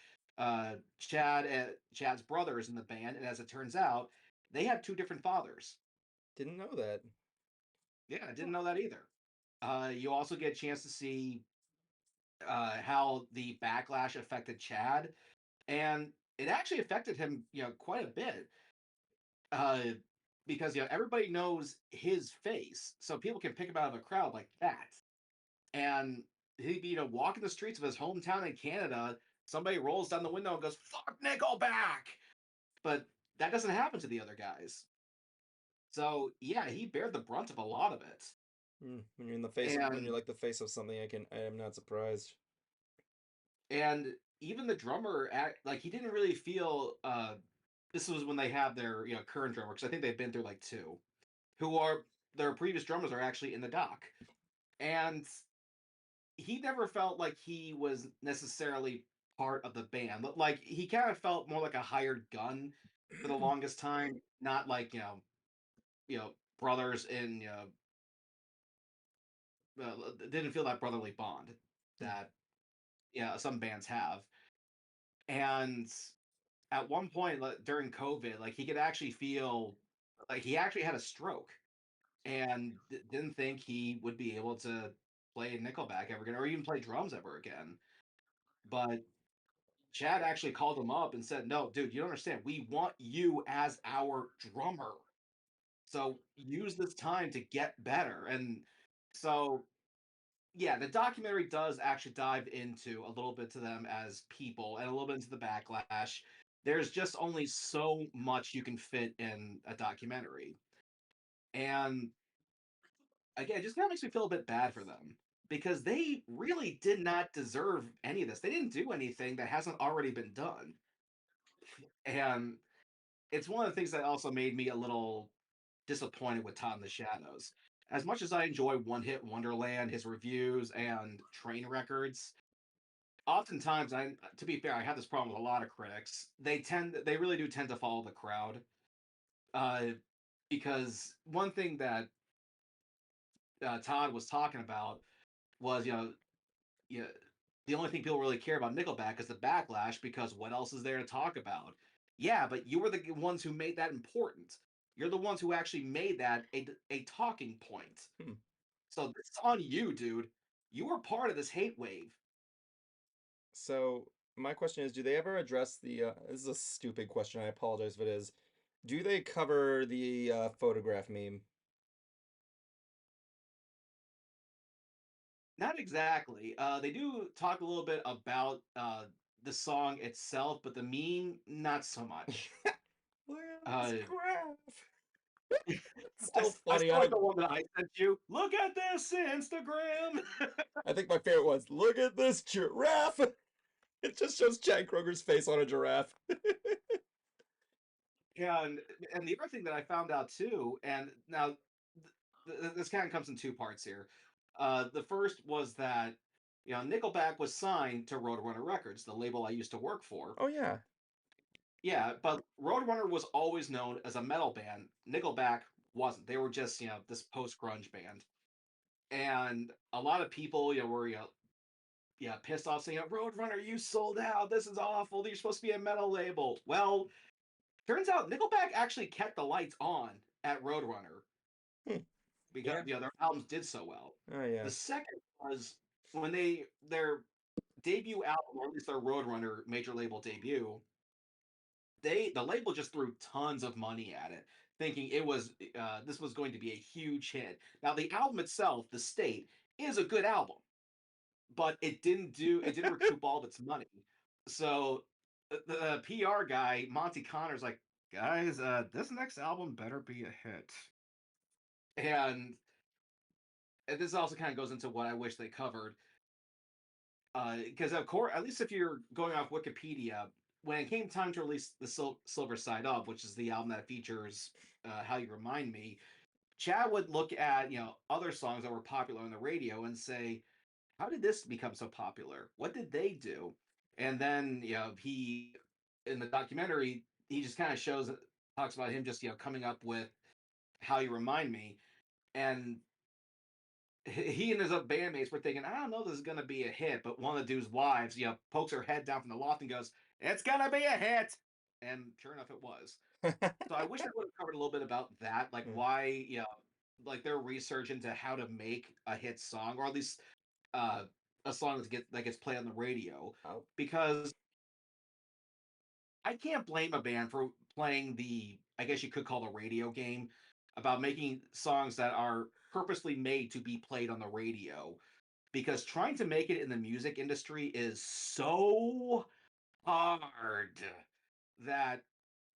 Chad's brother is in the band, and as it turns out, they have two different fathers. Didn't know that. Yeah, I didn't know that either. You also get a chance to see how the backlash affected Chad, and it actually affected him, quite a bit. Uh, because everybody knows his face, so people can pick him out of a crowd like that. And he'd be walking the streets of his hometown in Canada. Somebody rolls down the window and goes, "Fuck Nickelback," but that doesn't happen to the other guys. So yeah, he bared the brunt of a lot of it. When you're in the face, when you're like the face of something, I am not surprised. And even the drummer, like he didn't really feel. This was when they have their current drummer, because I think they've been through like two, who are their previous drummers are actually in the doc, and he never felt like he was necessarily part of the band. Like he kind of felt more like a hired gun for the longest time, not like brothers in didn't feel that brotherly bond that some bands have. And at one point during COVID, like he could actually feel like he actually had a stroke and didn't think he would be able to play Nickelback ever again or even play drums ever again. But Chad actually called him up and said, "No, dude, you don't understand. We want you as our drummer. So use this time to get better." And so, yeah, the documentary does actually dive into a little bit to them as people and a little bit into the backlash. there's just only so much you can fit in a documentary. And again, it just kind of makes me feel a bit bad for them because they really did not deserve any of this. They didn't do anything that hasn't already been done. And it's one of the things that also made me a little disappointed with Todd in the Shadows. As much as I enjoy One Hit Wonderland, his reviews, and Train Records, oftentimes, to be fair, I have this problem with a lot of critics. They really do tend to follow the crowd. Uh, because one thing that Todd was talking about was, yeah, the only thing people really care about Nickelback is the backlash because what else is there to talk about? Yeah, but you were the ones who made that important. You're the ones who actually made that a talking point. Hmm. So this is on you, dude. You were part of this hate wave. So my question is, do they ever address the? This is a stupid question. I apologize if it is. Do they cover the photograph meme? Not exactly. They do talk a little bit about the song itself, but the meme, not so much. Look at Uh, this graph. It's I, still I funny. still like the one that I sent you. Look at this Instagram. I think my favorite was, look at this giraffe. It just shows Chad Kroger's face on a giraffe. Yeah, and the other thing that I found out too, and now this kind of comes in two parts here. The first was that Nickelback was signed to Roadrunner Records, the label I used to work for. Oh yeah. Yeah, but Roadrunner was always known as a metal band. Nickelback wasn't. They were just this post grunge band, and a lot of people were pissed off saying, "Roadrunner, you sold out. This is awful. You're supposed to be a metal label." Well, turns out Nickelback actually kept the lights on at Roadrunner Hmm. because their albums did so well. Oh yeah. The second was when their debut album, or at least their Roadrunner major label debut, the label just threw tons of money at it, thinking this was going to be a huge hit. Now the album itself, The State, is a good album, but it didn't recoup all of its money. So the PR guy, Monty Connor's like, guys, this next album better be a hit. And this also kind of goes into what I wish they covered. Because of course, at least if you're going off Wikipedia, when it came time to release the Silver Side Up, which is the album that features "How You Remind Me," Chad would look at other songs that were popular on the radio and say, "How did this become so popular? What did they do?" And then he in the documentary he just kind of talks about him just coming up with "How You Remind Me," and he and his bandmates were thinking, I don't know, this is gonna be a hit. But one of the dude's wives, pokes her head down from the loft and goes, "It's gonna be a hit," and sure enough, it was. So I wish I would have covered a little bit about that, like why, like their research into how to make a hit song, or at least uh, a song that gets played on the radio, Oh. because I can't blame a band for playing I guess you could call the radio game, about making songs that are purposely made to be played on the radio, because trying to make it in the music industry is so hard that,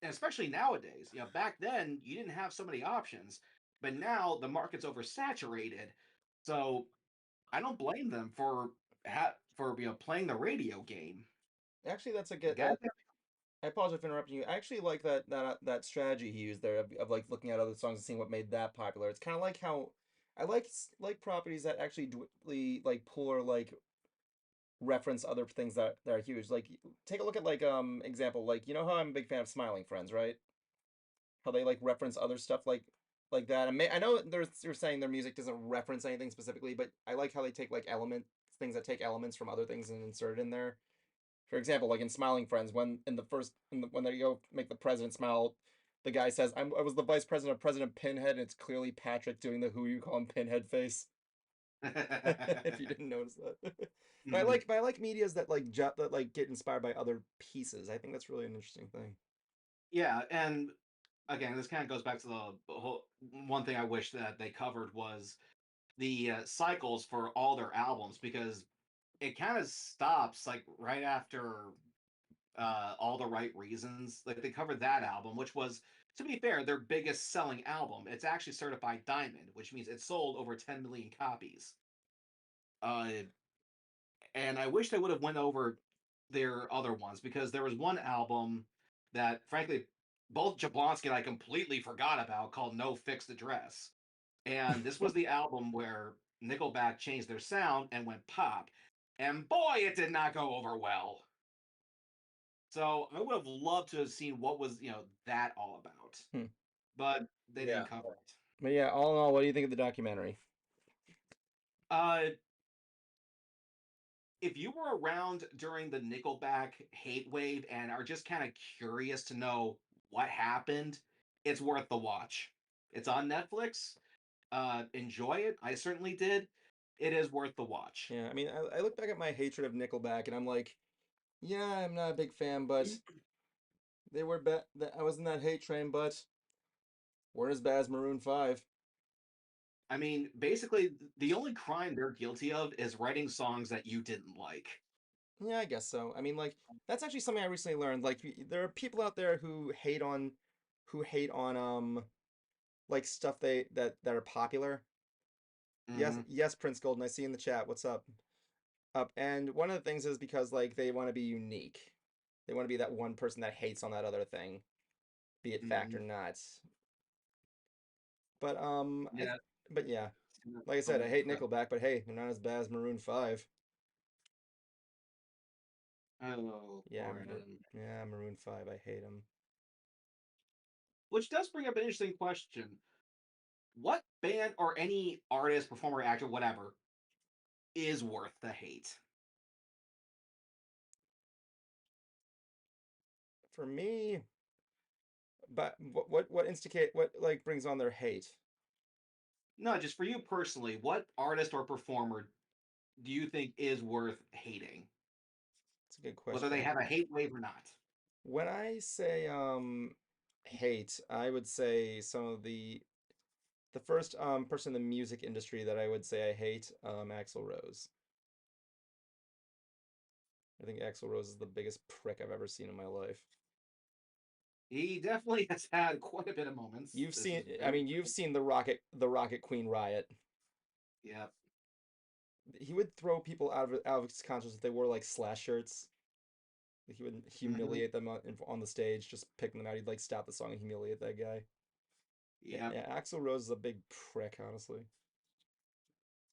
especially nowadays, back then you didn't have so many options, but now the market's oversaturated. So I don't blame them for playing the radio game. Actually, that's a You good. got I apologize for interrupting you. I actually like that strategy he used there of like looking at other songs and seeing what made that popular. It's kind of like how I like properties that actually like pull or like reference other things that are huge. Like take a look at like example, like you know how I'm a big fan of Smiling Friends, right? How they like reference other stuff like that. And I know you're saying their music doesn't reference anything specifically, but I like how they take like things that take elements from other things and insert it in there. For example, like in Smiling Friends, when they go make the president smile, the guy says, I was the vice president of President Pinhead," and it's clearly Patrick doing the "Who you call him Pinhead" face. If you didn't notice that. But I like medias that that like get inspired by other pieces. I think that's really an interesting thing. Yeah, and again, this kind of goes back to the whole one thing I wish that they covered was the cycles for all their albums, because it kind of stops like right after All the Right Reasons. Like they covered that album, which was, to be fair, their biggest selling album. It's actually certified diamond, which means it sold over 10 million copies. And I wish they would have went over their other ones because there was one album that, frankly, both Jablonski and I completely forgot about called No Fixed Address. And this was the album where Nickelback changed their sound and went pop. And boy, it did not go over well. So I would have loved to have seen what was, that all about. Hmm. But they Yeah. didn't cover it. But yeah, all in all, what do you think of the documentary? If you were around during the Nickelback hate wave and are just kind of curious to know what happened, it's worth the watch. It's on Netflix. Enjoy it. I certainly did. It is worth the watch. Yeah, I mean, I look back at my hatred of Nickelback and I'm like, yeah, I'm not a big fan, but they were I was in that hate train, but weren't as bad as Maroon 5. I mean, basically, the only crime they're guilty of is writing songs that you didn't like. Yeah, I guess so. I mean, like that's actually something I recently learned. Like there are people out there who hate on like stuff that are popular. Yes, Mhm. yes, Prince Golden, I see in the chat. What's up? And one of the things is because like they want to be unique. They want to be that one person that hates on that other thing, be it fact or not. But Yeah. but yeah, like I said, I hate Nickelback, but hey, they're not as bad as Maroon 5. Oh, Yeah, Brandon. yeah, Maroon 5, I hate them. Which does bring up an interesting question. What band or any artist, performer, actor, whatever, is worth the hate? For me, but what instigate what like brings on their hate? No, just for you personally, what artist or performer do you think is worth hating? It's a good Whether they question. have a hate wave or not. When I say hate, I would say some of the first person in the music industry that I would say I hate, Axl Rose. I think Axl Rose is the biggest prick I've ever seen in my life. He definitely has had quite a bit of moments. You've This seen, is I very mean, you've seen the Rocket Queen riot. yeah. He would throw people out of his concerts if they wore like Slash shirts. He would humiliate them on the stage, just pick them out. He'd like stop the song and humiliate that guy. Yeah, Yeah. yeah, Axl Rose is a big prick, honestly.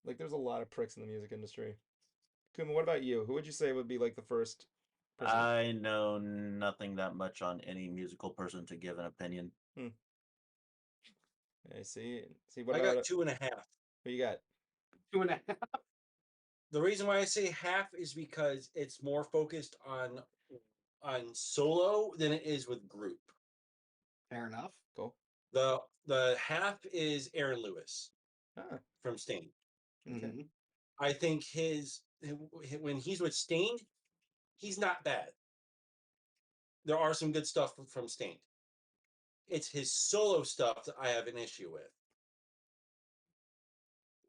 Like, there's a lot of pricks in the music industry. Kuma, what about you? Who would you say would be like the first person? I know nothing that much on any musical person to give an opinion. I see. See, what I about got 2.5. who you got? 2.5. The reason why I say half is because it's more focused on solo than it is with group. Fair enough. Go. The half is Aaron Lewis Ah, from Stain. okay. Mhm. I think when he's with Stain, he's not bad. There are some good stuff from Stain. It's his solo stuff that I have an issue with.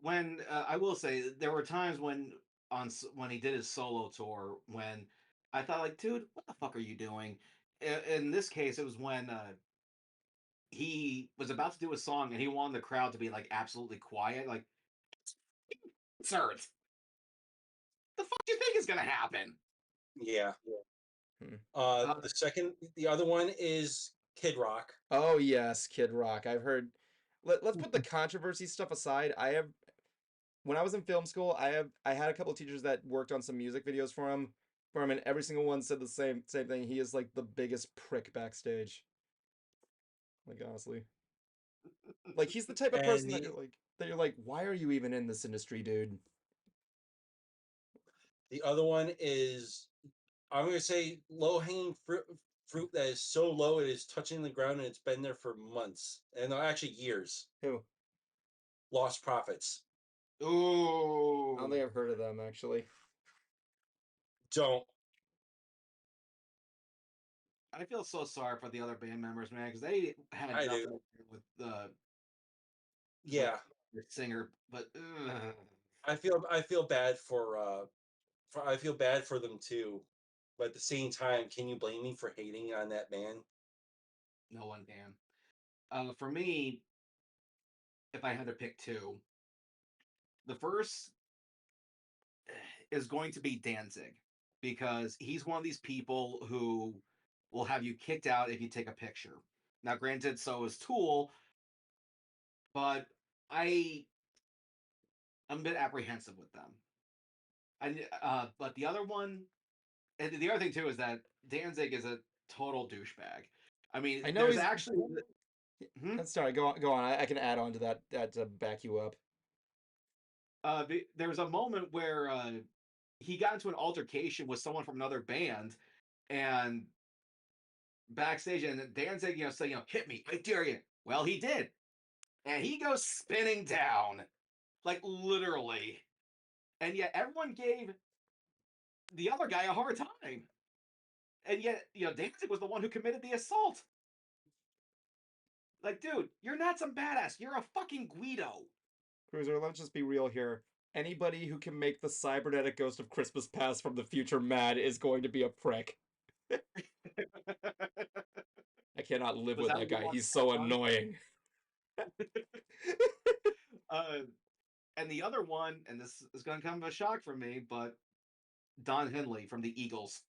When I will say there were times when he did his solo tour when I thought like, dude, what the fuck are you doing? In this case, it was when he was about to do a song and he wanted the crowd to be like absolutely quiet. Like, sir, the fuck do you think is gonna happen? Yeah. Hmm. The other one is Kid Rock. Oh yes, Kid Rock. I've heard. Let's put the controversy stuff aside. When I was in film school, I had a couple of teachers that worked on some music videos for him, and every single one said the same thing. He is like the biggest prick backstage. Like honestly, like he's the type of And person that you're like, why are you even in this industry, dude? the other one is, I'm going to say, low hanging fruit that is so low it is touching the ground and it's been there for months and actually years. Who? Lost Profits. I Ooh. don't think I've heard of them actually. Don't. I feel so sorry for the other band members, man, because they had I nothing do. to do with the Yeah. singer, but I feel bad for them too. But at the same time, can you blame me for hating on that man? No one can. For me, if I had to pick two, the first is going to be Danzig, because he's one of these people who will have you kicked out if you take a picture. Now, granted, so is Tool, but I'm a bit apprehensive with them. But the other one, and the other thing too, is that Danzig is a total douchebag. I mean, I know there's he's- actually. Sorry, go on. Go on. I can add on to that to back you up. There was a moment where he got into an altercation with someone from another band, and backstage, and Danzig, saying, hit me, I dare you. Well, he did, and he goes spinning down, like literally, and yet everyone gave the other guy a hard time, and yet Danzig was the one who committed the assault. Like, dude, you're not some badass. You're a fucking Guido. Cruiser, let's just be real here. Anybody who can make the cybernetic ghost of Christmas Past from the future mad is going to be a prick. I cannot live Was with that that what you guy. wanted He's to so touch on? annoying. And the other one, and this is going to come as a shock for me, but Don Henley from the Eagles.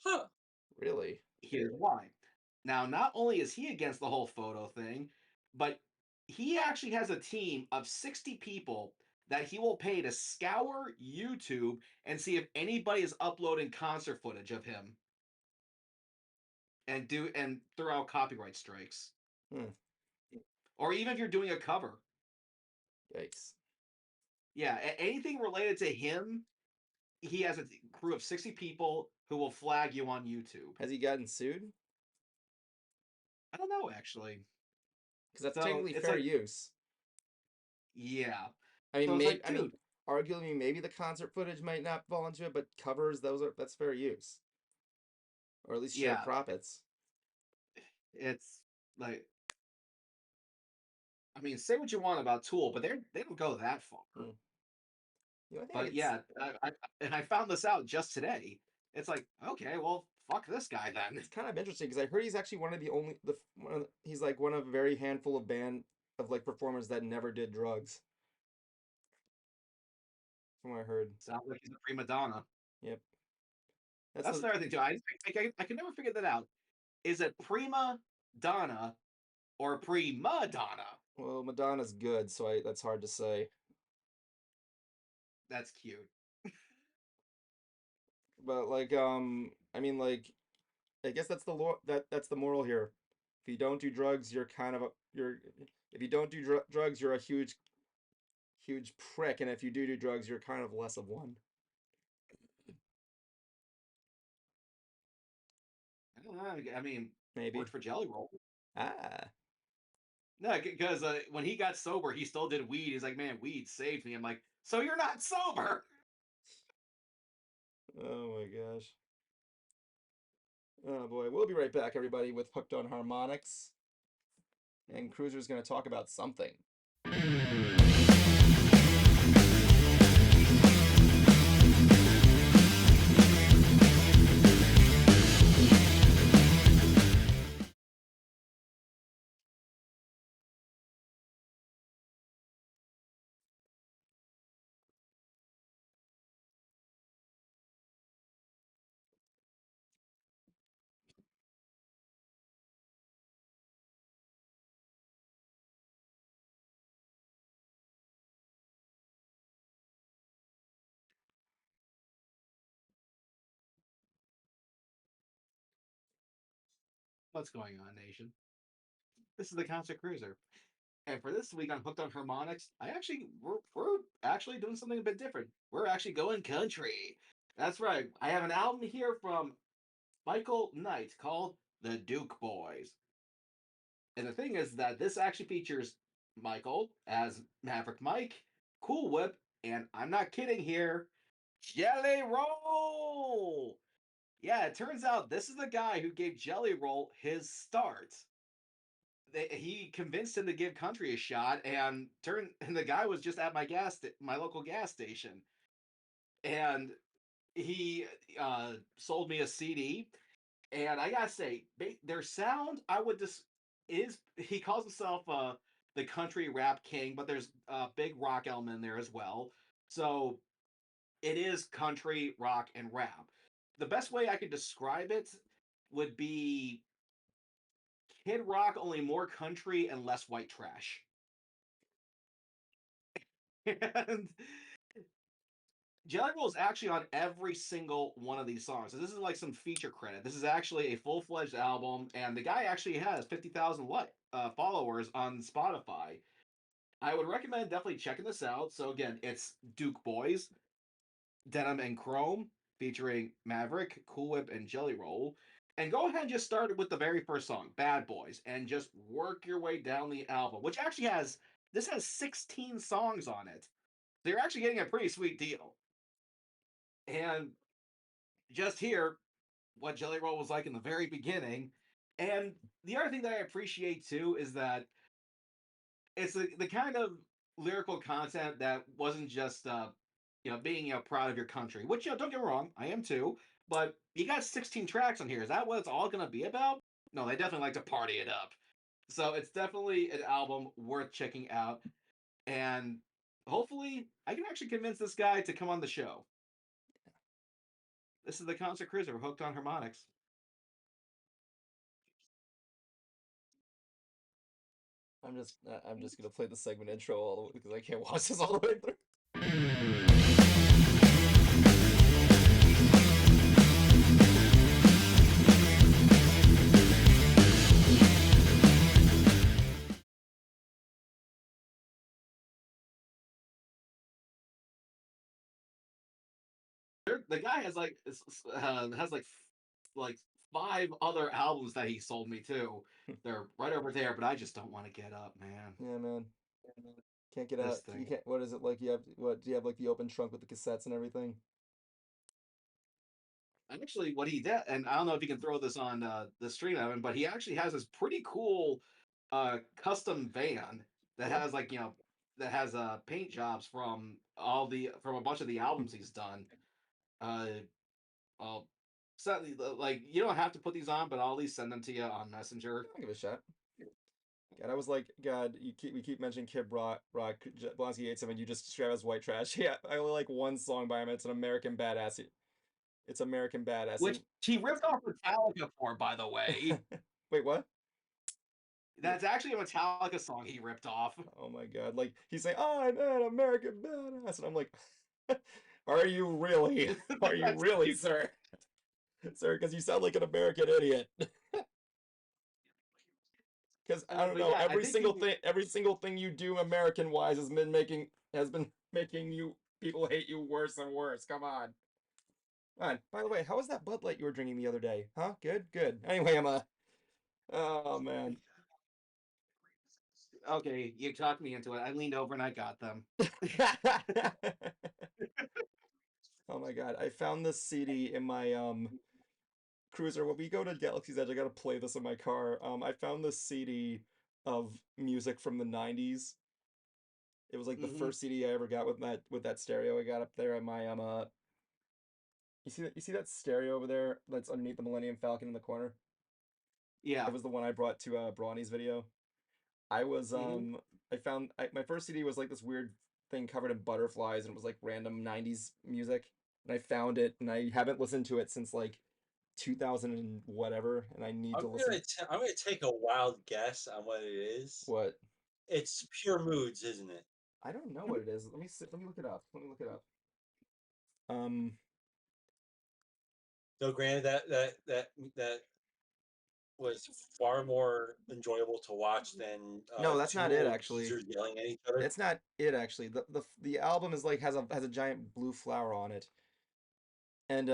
Huh. Really? Here's why. Now, not only is he against the whole photo thing, but he actually has a team of 60 people that he will pay to scour YouTube and see if anybody is uploading concert footage of him and throw out copyright strikes. Hmm. Or even if you're doing a cover. Yikes. Yeah, anything related to him, he has a crew of 60 people who will flag you on YouTube. Has he gotten sued? I don't know, actually. Because that's So, technically it's fair like- use. Yeah. I mean, So it's maybe. like, I mean, dude. arguably, maybe the concert footage might not fall into it, but covers, that's fair use, or at least share Yeah. profits. It's like, I mean, say what you want about Tool, but they don't go that far. Mm. You know, I think But it's, yeah, I found this out just today. It's like, okay, well, fuck this guy then. it's kind of interesting because I heard he's actually one of the only he's like one of a very handful of band of like performers that never did drugs. From what I heard. Sounds like he's a prima donna. Yep. That's the other thing too. I can never figure that out. Is it prima donna or prima donna? Well, Madonna's good, so that's hard to say. That's cute. But like, I mean, like, I guess that's that's the moral here. If you don't do drugs, you're kind of if you don't do drugs, you're a huge prick, and if you do drugs, you're kind of less of one. I don't know. I mean, Maybe. worked for Jelly Roll. Ah. No, because when he got sober, he still did weed. He's like, man, weed saved me. I'm like, so you're not sober? Oh my gosh. Oh boy, we'll be right back, everybody, with Hooked on Harmonics. And Cruiser's going to talk about something. What's going on, nation? This is the Concert Cruiser. And for this week on Hooked on Harmonics, we're actually doing something a bit different. We're actually going country. That's right. I have an album here from Michael Knight called The Duke Boys. And the thing is that this actually features Michael as Maverick Mike, Cool Whip, and I'm not kidding here, Jelly Roll. Yeah, it turns out this is the guy who gave Jelly Roll his start. He convinced him to give country a shot, and the guy was just at my local gas station, and he sold me a CD, and I gotta say, their sound, I would just is he calls himself the country rap king, but there's a big rock element in there as well. So it is country, rock, and rap. The best way I could describe it would be Kid Rock, only more country and less white trash. And Jelly Roll is actually on every single one of these songs. So this is like some feature credit. This is actually a full-fledged album, and the guy actually has 50,000 followers on Spotify. I would recommend definitely checking this out. So again, it's Duke Boys, Denim and Chrome, featuring Maverick, Cool Whip, and Jelly Roll. And go ahead and just start with the very first song, Bad Boys, and just work your way down the album, which actually has 16 songs on it. They're actually getting a pretty sweet deal. And just hear what Jelly Roll was like in the very beginning. And the other thing that I appreciate too is that it's the kind of lyrical content that wasn't just being proud of your country, which don't get me wrong, I am too. But you got 16 tracks on here. Is that what it's all gonna be about? No, they definitely like to party it up. So it's definitely an album worth checking out, and hopefully I can actually convince this guy to come on the show. This is the Concert Cruiser, hooked on harmonics. I'm just gonna play the segment intro all the way because I can't watch this all the way through. The guy has like 5 other albums that he sold me too. They're right over there, but I just don't want to get up, man. Yeah, man. Can't get This out. thing. You can't. What is it like? Do you have like the open trunk with the cassettes and everything? And actually, what he did, and I don't know if you can throw this on the stream, Evan, but he actually has this pretty cool custom van that Yeah. has that has paint jobs from a bunch of the albums he's done. Uh, I'll sadly, like, you don't have to put these on, but I'll at least send them to you on Messenger. I'll give it a shot. God, I was like, God, we keep mentioning Kid Rock, Blonsky 87. You just describe as white trash. Yeah, I only like one song by him. It's an American Badass. It's American Badass. Which he ripped off Metallica for, by the way. Wait, what? That's actually a Metallica song he ripped off. Oh my God! Like he's saying, "Oh, I'm an American Badass," and I'm like, "Are you really? Are you really, sir? Sir, because you sound like an American idiot." Because I don't know, Yeah, every single thing you do American wise has been making you people hate you worse and worse. Come on. By the way, how was that Bud Light you were drinking the other day? Huh? Good, good. Anyway, oh man. Okay, you talked me into it. I leaned over and I got them. Oh my God, I found this CD in my Cruiser. When we go to Galaxy's Edge, I gotta play this in my car. I found this CD of music from the '90s. It was like the first CD I ever got with that stereo I got up there at my you see that stereo over there that's underneath the Millennium Falcon in the corner? Yeah. It was the one I brought to Brawny's video. I was my first CD was like this weird thing covered in butterflies and it was like random '90s music. And I found it and I haven't listened to it since like 2000 and whatever, and I need to listen. I'm gonna take a wild guess on what it is. What? It's Pure Moods, isn't it? I don't know what it is. Let me look it up. Let me look it up. No, granted that was far more enjoyable to watch than No, that's two not it old actually. geezers yelling at each other. It's not it actually. The album is like has a giant blue flower on it. And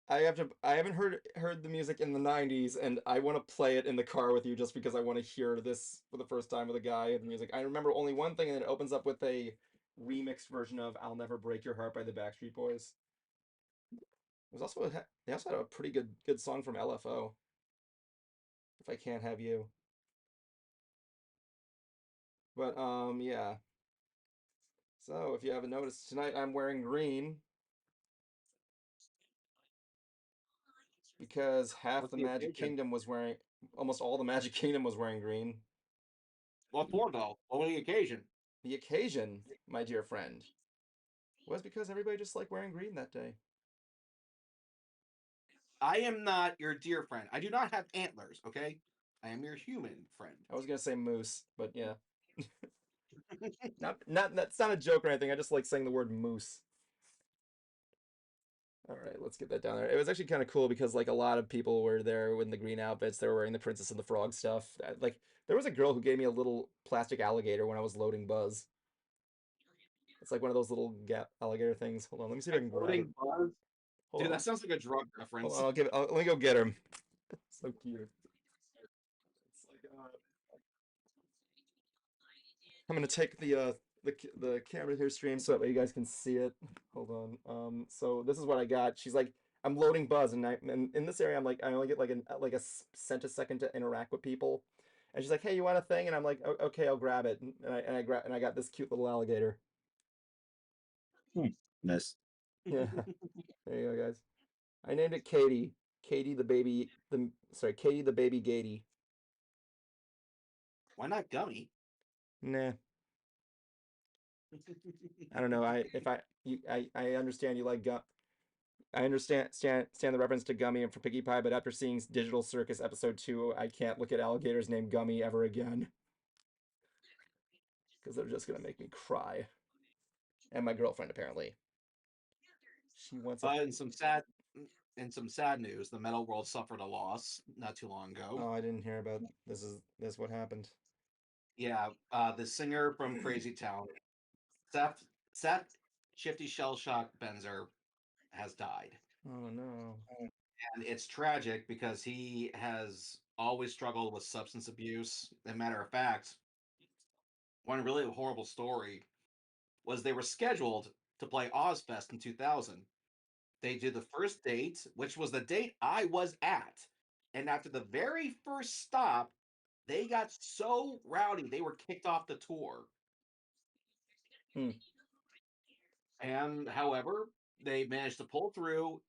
I haven't heard the music in the '90s, and I want to play it in the car with you just because I want to hear this for the first time with a guy and music. I remember only one thing, and it opens up with a remixed version of "I'll Never Break Your Heart" by the Backstreet Boys. There's also they also had a pretty good song from LFO. If I Can't Have You. But yeah. So if you haven't noticed, tonight I'm wearing green. Because half What's the the Magic occasion? Kingdom was wearing, almost all the Magic Kingdom was wearing green. What for, though? What was the occasion? The occasion, my dear friend, was because everybody just liked wearing green that day. I am not your dear friend. I do not have antlers, okay? I am your human friend. I was gonna say moose, but yeah. Not that's not a joke or anything. I just like saying the word moose. All right, let's get that down there. It was actually kind of cool because like a lot of people were there in the green outfits. They were wearing the Princess and the Frog stuff. Like there was a girl who gave me a little plastic alligator when I was loading Buzz. It's like one of those little gap alligator things. Hold on, let me see if I can grab it. Floating Buzz? Hold Dude, on, that sounds like a drug hold reference. on. Let me go get him. So cute. It's like I'm gonna take the camera here stream so that way you guys can see it. Hold on. So this is what I got. She's like, I'm loading Buzz, and in this area, I'm like, I only get like a cent a second to interact with people. And she's like, hey, you want a thing? And I'm like, okay, I'll grab it. And I got this cute little alligator. Nice. Yeah. There you go, guys. I named it Katie. Katie the baby. Katie the baby Gatey. Why not Gummy? Nah. I don't know. I understand you like I understand the reference to Gummy and for Piggy Pie, but after seeing Digital Circus episode 2, I can't look at alligators named Gummy ever again. Because they're just gonna make me cry. And my girlfriend apparently. She wants a In some sad news, the metal world suffered a loss not too long ago. Oh, I didn't hear about this what happened. Yeah, the singer from Crazy Town, Seth Shifty Shellshock Benzer, has died. Oh no. And it's tragic because he has always struggled with substance abuse. As a matter of fact, one really horrible story was they were scheduled to play Ozfest in 2000. They did the first date, which was the date I was at. And after the very first stop, they got so rowdy, they were kicked off the tour. Hmm. And however, they managed to pull through,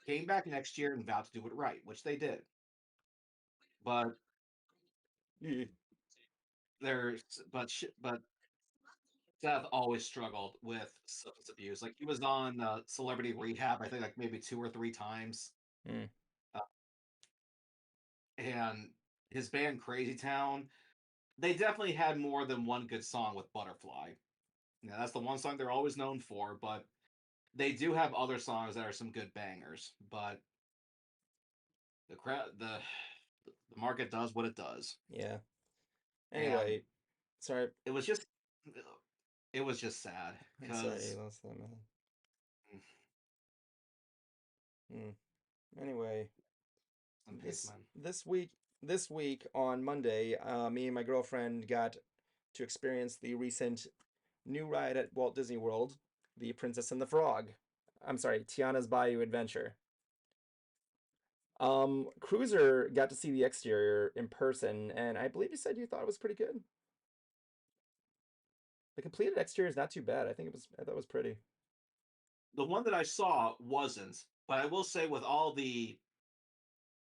came back next year and vowed to do it right, which they did. But Yeah. but Seth always struggled with substance abuse. Like he was on Celebrity Rehab, I think like maybe 2 or 3 times. Hmm. And his band Crazy Town, they definitely had more than one good song with Butterfly. Yeah, that's the one song they're always known for, but they do have other songs that are some good bangers. But the crowd, the market does what it does. Yeah. Anyway, sorry. It was just sad I'm sorry because you lost that man. Anyway, this week on Monday, me and my girlfriend got to experience the recent new ride at Walt Disney World, the Princess and the Frog. I'm sorry, Tiana's Bayou Adventure. Cruiser got to see the exterior in person, and I believe you said you thought it was pretty good. The completed exterior is not too bad. I thought it was pretty. The one that I saw wasn't, but I will say with all the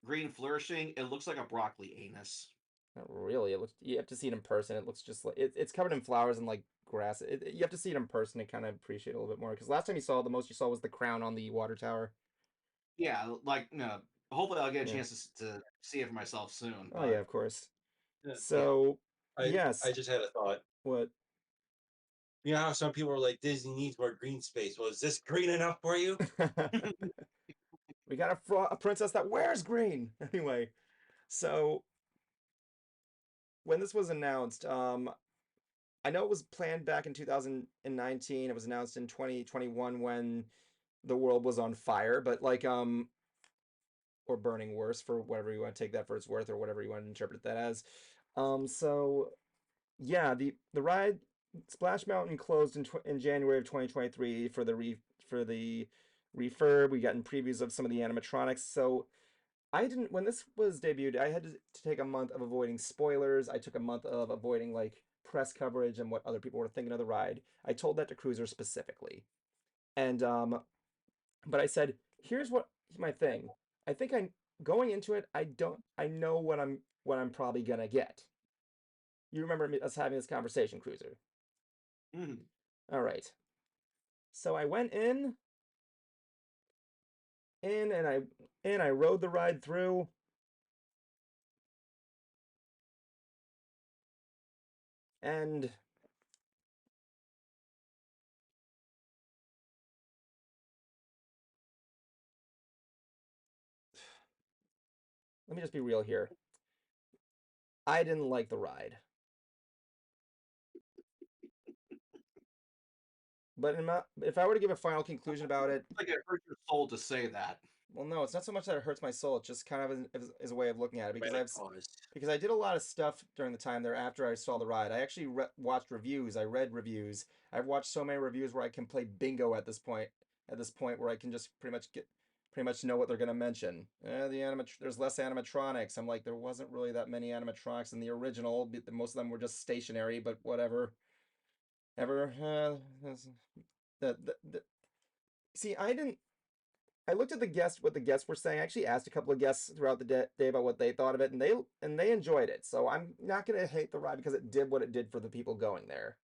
green flourishing, it looks like a broccoli anus. Not really. It looks. You have to see it in person. It looks just like it's covered in flowers and like grass. You have to see it in person to kind of appreciate it a little bit more. Because last time you saw it, the most you saw was the crown on the water tower. Yeah, like no. Hopefully, I'll get a chance to see it for myself soon. Oh yeah, of course. Yeah. So yes. I just had a thought. What? You know how some people are like, Disney needs more green space. Well, is this green enough for you? We got a princess that wears green. Anyway, so when this was announced, I know it was planned back in 2019. It was announced in 2021 when the world was on fire, but like or burning worse, for whatever you want to take that for its worth, or whatever you want to interpret that as. So yeah, the ride Splash Mountain closed in January of 2023 for the refurb. We gotten previews of some of the animatronics. So I didn't when this was debuted, I had to take a month of avoiding spoilers. I took a month of avoiding like press coverage and what other people were thinking of the ride. I told that to Cruiser specifically. And but I said, here's what my thing. I think going into it, I know what I'm probably gonna get. You remember us having this conversation, Cruizer? Mhm. All right. So I went in and I rode the ride through. And let me just be real here. I didn't like the ride. But if I were to give a final conclusion about it, Like it hurt your soul to say that. well, no, it's not so much that it hurts my soul. It's just kind of is a way of looking at it Dramatic pause. because I did a lot of stuff during the time there after I saw the ride. I actually watched reviews. I read reviews. I've watched so many reviews where I can play bingo at this point. At this point, where I can just pretty much know what they're gonna mention. There's less animatronics. I'm like, there wasn't really that many animatronics in the original. Most of them were just stationary, but whatever. The see, I looked at what the guests were saying. I actually asked a couple of guests throughout the day about what they thought of it, and they enjoyed it. So I'm not gonna hate the ride because it did what it did for the people going there.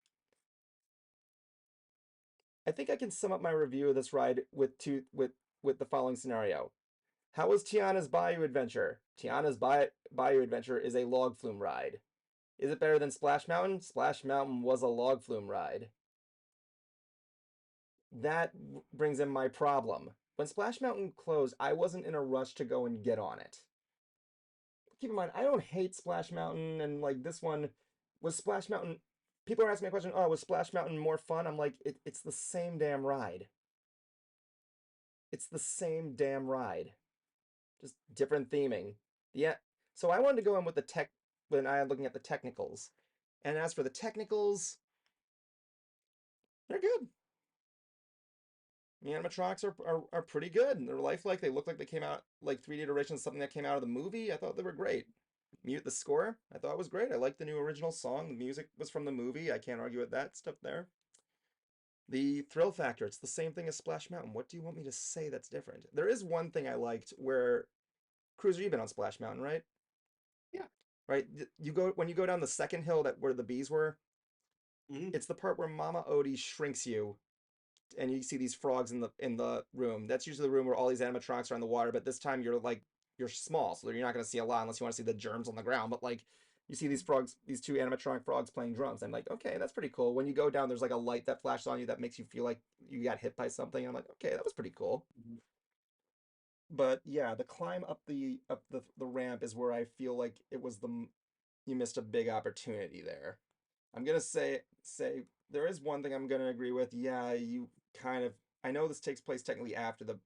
I think I can sum up my review of this ride with the following scenario. How was Tiana's Bayou Adventure? Tiana's Bayou Adventure is a log flume ride. Is it better than Splash Mountain? Splash Mountain was a log flume ride. That brings in my problem. When Splash Mountain closed, I wasn't in a rush to go and get on it. Keep in mind, I don't hate Splash Mountain, and like this one was Splash Mountain. People are asking me a question, oh, was Splash Mountain more fun? I'm like, it's the same damn ride. It's the same damn ride. Just different theming. Yeah. So I wanted to go in with the tech when I am looking at the technicals. And as for the technicals, they're good. The animatronics are pretty good. They're lifelike. They look like they came out like 3D iterations, something that came out of the movie. I thought they were great. Mute the score, I thought was great. I liked the new original song. The music was from the movie. I can't argue with that stuff there. The thrill factor, it's the same thing as Splash Mountain. What do you want me to say that's different? There is one thing I liked where Cruiser, you've been on Splash Mountain, right? Yeah. Right? When you go down the second hill that where the bees were, it's the part where Mama Odie shrinks you and you see these frogs in the room. That's usually the room where all these animatronics are in the water, but this time you're small, so you're not going to see a lot unless you want to see the germs on the ground. But like you see these frogs, these two animatronic frogs playing drums. I'm like, okay, that's pretty cool. When you go down, there's like a light that flashes on you that makes you feel like you got hit by something. And I'm like, okay, that was pretty cool. But yeah, the climb up the ramp is where I feel like you missed a big opportunity there. I'm gonna say there is one thing I'm gonna agree with. Yeah, you kind of. I know this takes place technically after the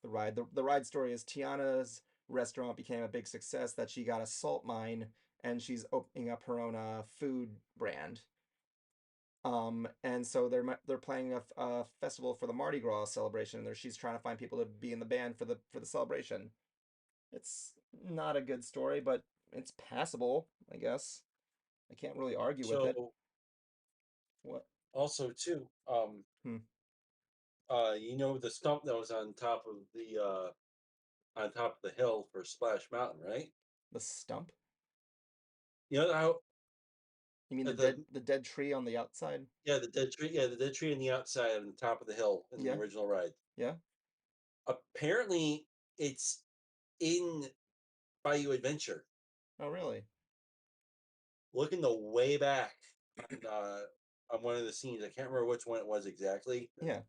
ride. The ride story is Tiana's restaurant became a big success that she got a salt mine and she's opening up her own food brand. And so they're playing a festival for the Mardi Gras celebration, and she's trying to find people to be in the band for the celebration. It's not a good story, but it's passable, I guess. I can't really argue with it. So What? also too, Hmm. you know the stump that was on top of the hill for Splash Mountain, right? The stump? You know how You mean the the dead tree on the outside? the dead tree on the outside on the top of the hill in the Yeah. original ride. Yeah. Apparently, it's in Bayou Adventure. Oh, really? Look in the way back on one of the scenes. I can't remember which one it was exactly. Yeah.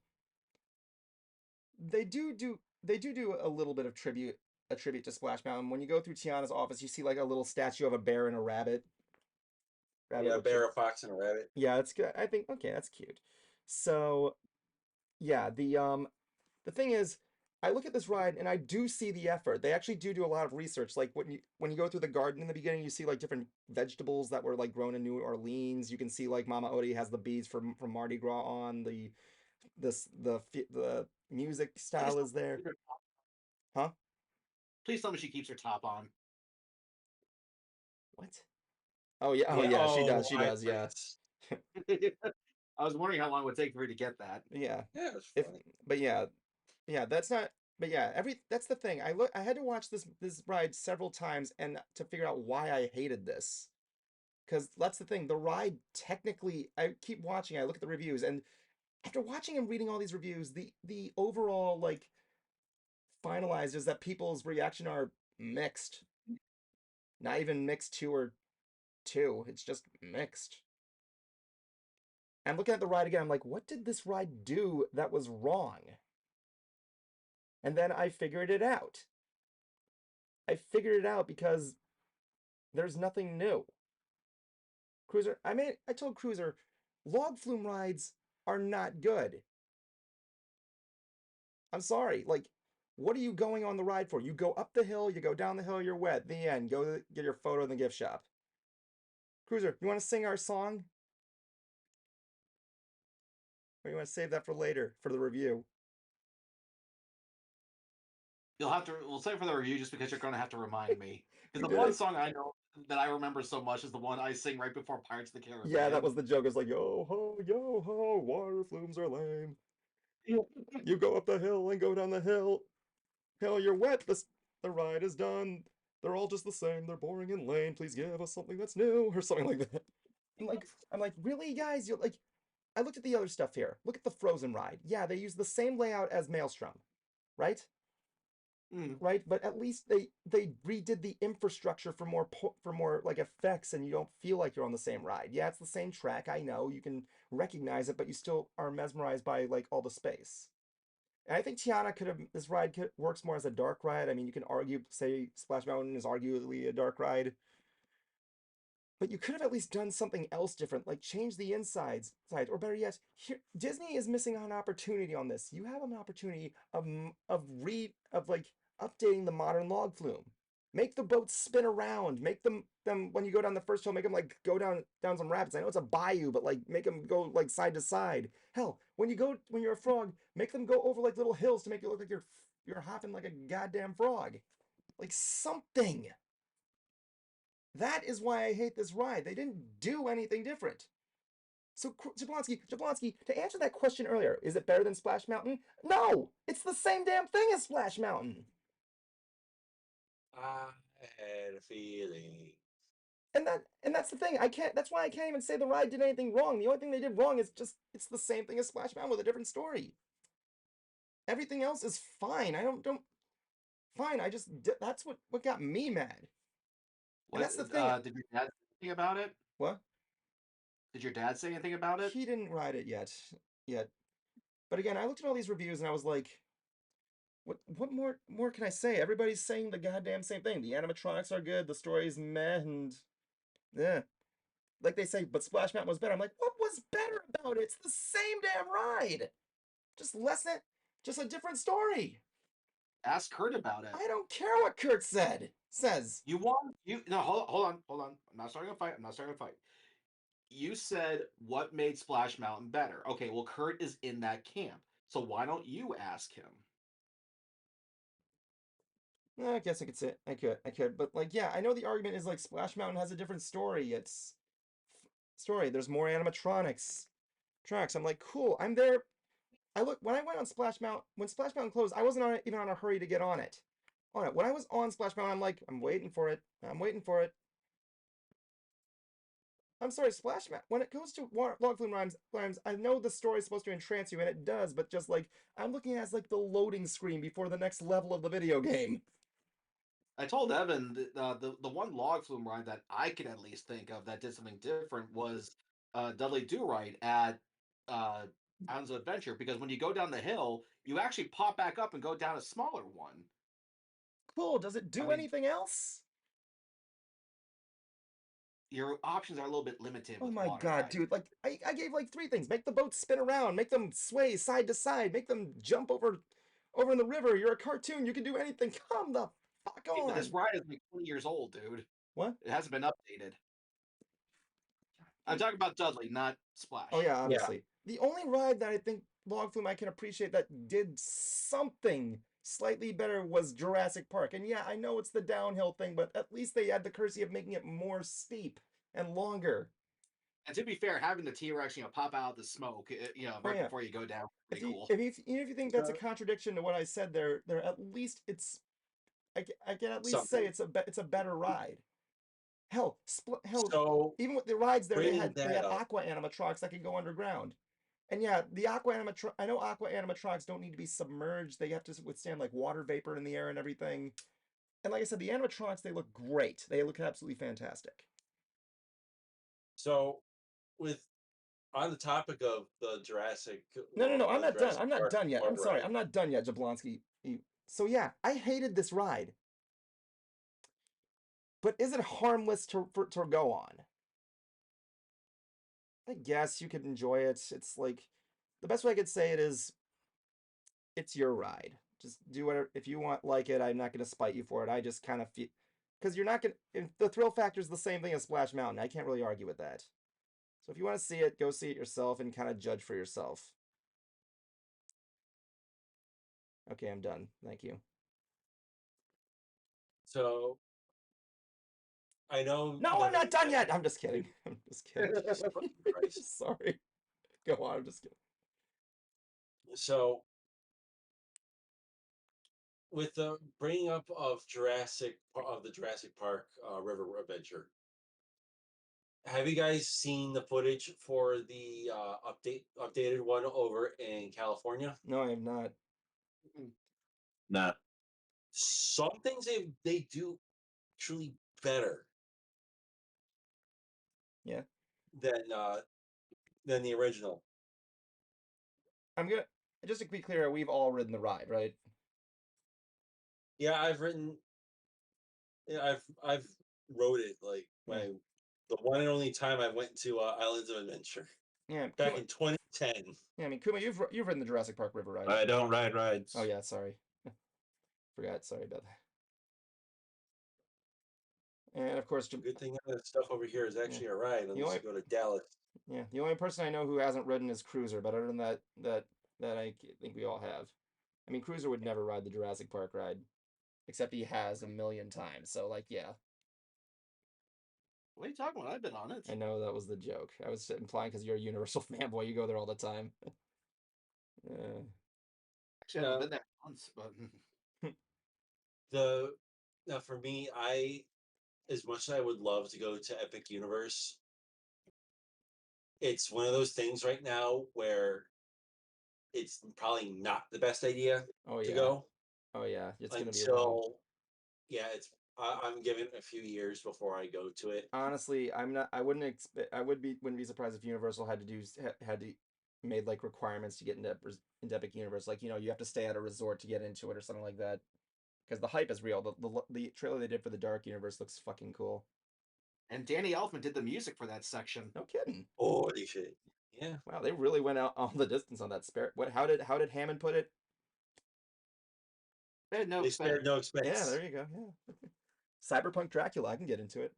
They do a little bit of a tribute to Splash Mountain. When you go through Tiana's office, you see like a little statue of a bear and a rabbit. Rabbit Yeah, a with bear, a fox, and a rabbit. yeah, that's good. I think okay, that's cute. So yeah, the thing is, I look at this ride and I do see the effort. They actually do a lot of research. Like when you go through the garden in the beginning, you see like different vegetables that were like grown in New Orleans. You can see like Mama Odie has the beads from Mardi Gras on. The music style is there. Huh? Please tell me she keeps her top on. What? Oh yeah, oh Yeah. yeah, she Oh, does. She does, yeah. I was wondering how long it would take for her to get that. Yeah. Yeah, it's If funny. but yeah, that's not but yeah, that's the thing. I had to watch this ride several times and to figure out why I hated this. Because that's the thing. The ride technically, I keep watching. I look at the reviews, and after watching and reading all these reviews, the overall like finalized is that people's reaction are mixed. Not even mixed two or two. It's just mixed. I'm looking at the ride again. I'm like, what did this ride do that was wrong? And then I figured it out. I figured it out because there's nothing new. Cruiser, I told Cruiser, log flume rides are not good. I'm sorry. Like, what are you going on the ride for? You go up the hill, you go down the hill, you're wet. The end. Go get your photo in the gift shop. Cruiser, you want to sing our song? Or you want to save that for later for the review? You'll have to. We'll save it for the review just because you're going to have to remind me. Because the You one did. song I know that I remember so much is the one I sing right before Pirates of the Caribbean. Yeah, that was the joke. It's like, yo ho, water flumes are lame. You go up the hill and go down the hill. Hell, you're wet. The ride is done. They're all just the same. They're boring and lame. Please give us something that's new, or something like that. I'm like, really, guys? You're like, I looked at the other stuff here. Look at the Frozen ride. Yeah, they use the same layout as Maelstrom, right? Right, but at least they redid the infrastructure for more like effects, and you don't feel like you're on the same ride. Yeah, it's the same track. I know you can recognize it, but you still are mesmerized by like all the space. And I think Tiana this ride works more as a dark ride. I mean, you can say Splash Mountain is arguably a dark ride, but you could have at least done something else different, like change the sides, or better yet, Disney is missing an opportunity on this. You have an opportunity of like updating the modern log flume. Make the boats spin around. Make them when you go down the first hill, make them like go down some rapids. I know it's a bayou, but like make them go like side to side. Hell, when you're a frog, make them go over like little hills to make it look like you're hopping like a goddamn frog. Like something. That is why I hate this ride. They didn't do anything different. So Jablonski, to answer that question earlier, is it better than Splash Mountain? No, it's the same damn thing as Splash Mountain. I had a feeling. And that's the thing. That's why I can't even say the ride did anything wrong. The only thing they did wrong is just it's the same thing as Splash Mountain with a different story. Everything else is fine. I don't fine. That's what got me mad. And that's the thing. Did your dad say anything about it? What? Did your dad say anything about it? He didn't ride it yet. But again, I looked at all these reviews and I was like, what more can I say? Everybody's saying the goddamn same thing. The animatronics are good, the story's meh, and yeah. Like they say, but Splash Mountain was better. I'm like, what was better about it? It's the same damn ride. Just just a different story. Ask Kurt about it. I don't care what Kurt says. You want you no hold on. I'm not starting a fight. You said what made Splash Mountain better. Okay, well Kurt is in that camp. So why don't you ask him? I guess I could say I could, but like, yeah, I know the argument is like Splash Mountain has a different story. Story. There's more animatronics. Tracks. I'm like, cool. I'm there. When I went on Splash Mountain when Splash Mountain closed. I wasn't even on a hurry to get on it. When I was on Splash Mountain, I'm like, I'm waiting for it. I'm waiting for it. I'm sorry, Splash Mountain. When it goes to Log Flume Rhymes, I know the story is supposed to entrance you, and it does, but just like I'm looking at like the loading screen before the next level of the video game. I told Evan the one log flume ride that I could at least think of that did something different was Dudley Do Right at Islands of Adventure, because when you go down the hill, you actually pop back up and go down a smaller one. Cool. Does it do anything else? Your options are a little bit limited. Oh with my water god, ride. dude! Like I gave like 3 things: make the boats spin around, make them sway side to side, make them jump over in the river. You're a cartoon. You can do anything. Come the fuck on. But this ride is like 20 years old, dude. What? It hasn't been updated. I'm talking about Dudley, not Splash. Oh yeah, obviously. The only ride that I think Log Flume I can appreciate that did something slightly better was Jurassic Park. And yeah, I know it's the downhill thing, but at least they had the courtesy of making it more steep and longer. And to be fair, having the T-Rex, pop out of the smoke, right yeah. before you go down, If pretty you cool. if you think that's a contradiction to what I said, there at least I can at least say Something. it's a better ride. Hell, So even with the rides there, bringing they that had up, aqua animatronics that could go underground. And yeah, the aqua animatronics, I know aqua animatronics don't need to be submerged. They have to withstand like water vapor in the air and everything. And like I said, the animatronics, they look great. They look absolutely fantastic. so with on the topic of the Jurassic, No, I'm not done. Jurassic I'm not Park done yet. I'm Warp sorry. Ride. I'm not done yet, Jablonski. So yeah, I hated this ride. But is it harmless to go on? I guess you could enjoy it. It's like the best way I could say it is it's your ride. Just do whatever if you want like it. I'm not going to spite you for it. I just kind of feel because you're not going to the thrill factor is the same thing as Splash Mountain. I can't really argue with that. So if you want to see it, go see it yourself and kind of judge for yourself. Okay, I'm done. Thank you. So I know. No, I'm not done yet. I'm just kidding. I'm just kidding. Christ. Sorry. Go on. I'm just kidding. So with the bringing up of the Jurassic Park River Adventure, have you guys seen the footage for the updated one over in California? No, I have not. Nah. Some things they do truly better. Yeah. Than the original. I'm gonna just to be clear, we've all ridden the ride, right? Yeah, I've ridden. Yeah, I've rode it like the one and only time I went to Islands of Adventure. Yeah, Back Kuma, in 2010. yeah. I mean, Kuma, you've ridden the Jurassic Park River ride. I don't ride rides. Oh yeah, sorry, forgot. Sorry about that. And of course, Good thing that stuff over here is actually a ride unless you go to Dallas. Yeah, the only person I know who hasn't ridden is Cruiser, but other than that, I think we all have. I mean, Cruiser would never ride the Jurassic Park ride, except he has a million times. So like, yeah. What are you talking about? I've been on it. I know that was the joke. I was implying because you're a Universal fanboy, you go there all the time. Actually, I haven't been there once, but now for me, as much as I would love to go to Epic Universe, it's one of those things right now where it's probably not the best idea to go. Oh yeah, it's gonna be a while. Yeah, I'm giving it a few years before I go to it. Honestly, I'm not. I wouldn't expect. Wouldn't be surprised if Universal had to made like requirements to get into Epic Universe. Like you have to stay at a resort to get into it or something like that. Because the hype is real. The trailer they did for the Dark Universe looks fucking cool. And Danny Elfman did the music for that section. No kidding. Holy shit! Yeah. Wow, they really went out all the distance on that spare. What? How did Hammond put it? They spared no expense. Yeah, there you go. Yeah. Cyberpunk Dracula. I can get into it.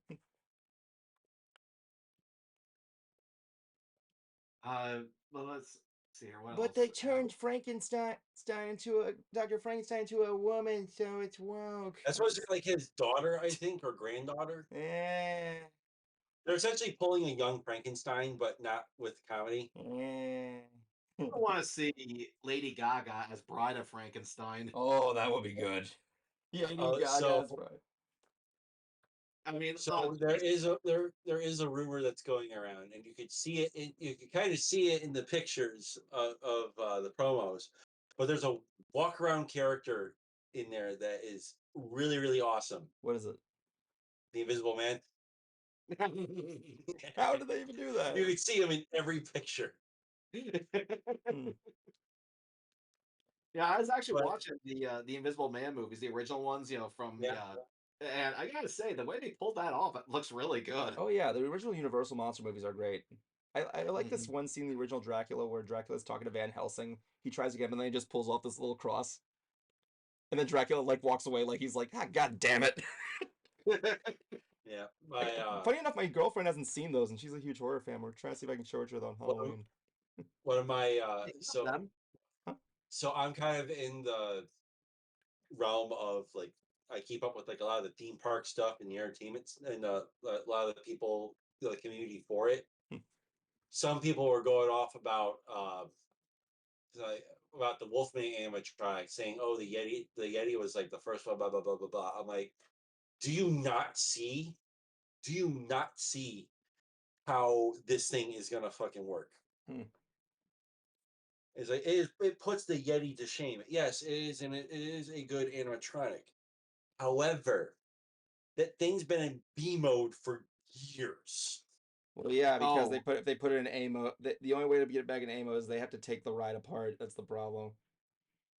Well, let's see here. What but else? they turned Dr. Frankenstein into a woman, so it's woke. That's supposed to be like his daughter, I think, or granddaughter. Yeah. They're essentially pulling a young Frankenstein, but not with comedy. Yeah. I want to see Lady Gaga as Bride of Frankenstein. Oh, that would be good. Yeah, Lady Gaga as Bride. I mean, so there is a rumor that's going around, and you could see it. You can kind of see it in the pictures of the promos. But there's a walk around character in there that is really, really awesome. What is it? The Invisible Man. How did they even do that? You can see him in every picture. Yeah, I was actually watching the Invisible Man movies, the original ones, from and I gotta say, the way they pulled that off, it looks really good. Oh yeah, the original Universal monster movies are great. I like this one scene in the original Dracula where Dracula's talking to Van Helsing. He tries to get him and then he just pulls off this little cross. And then Dracula like walks away like he's like, god damn it. Yeah. Funny enough, my girlfriend hasn't seen those and she's a huge horror fan. We're trying to see if I can show it to her on Halloween. One of my so I'm kind of in the realm of like I keep up with like a lot of the theme park stuff and the entertainment and a lot of the people, the community for it. some people were going off about the Wolfman animatronic, saying, "Oh, the Yeti was like the first one." Blah blah blah blah blah. I'm like, do you not see? Do you not see how this thing is gonna fucking work? Hmm. It's like it puts the Yeti to shame. Yes, it is, and it is a good animatronic. However, that thing's been in B mode for years. Well, yeah, because Oh, if they put it in A mode, the only way to get it back in A mode is they have to take the ride apart. That's the problem.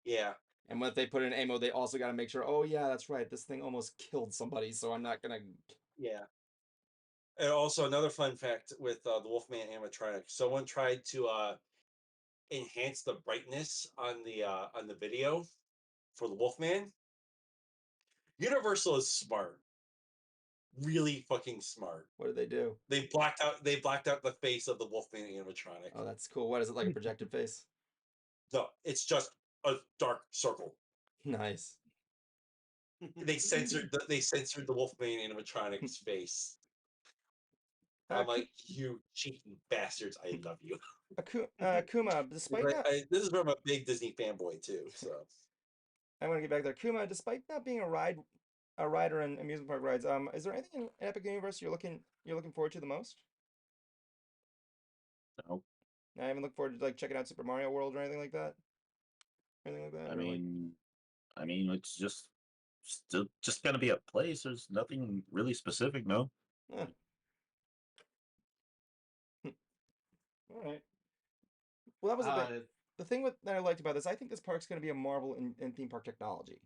Yeah. And when they put it in A mode, they also got to make sure. Oh yeah, that's right. This thing almost killed somebody, so I'm not gonna. Yeah. And also another fun fact with the Wolfman animatronic, someone tried to enhance the brightness on the video for the Wolfman. Universal is smart, really fucking smart. What did they do? They blacked out the face of the Wolfman animatronic. Oh, that's cool. What is it, like a projected face? No, it's just a dark circle. Nice. They censored the Wolfman animatronic's face. I'm like, you cheeky bastards! I love you. Kuma, despite not, This is from a big Disney fanboy too. So I want to get back there. Kuma, despite not being a rider in amusement park rides, is there anything in Epic Universe you're looking forward to the most? No, I even look forward to like checking out Super Mario World or anything like that. Anything like that, I or like, mean, it's just still just gonna be a place. There's nothing really specific. No. eh. All right. Well, that was the thing. uh, The thing that I liked about this, I think this park's going to be a marvel in theme park technology,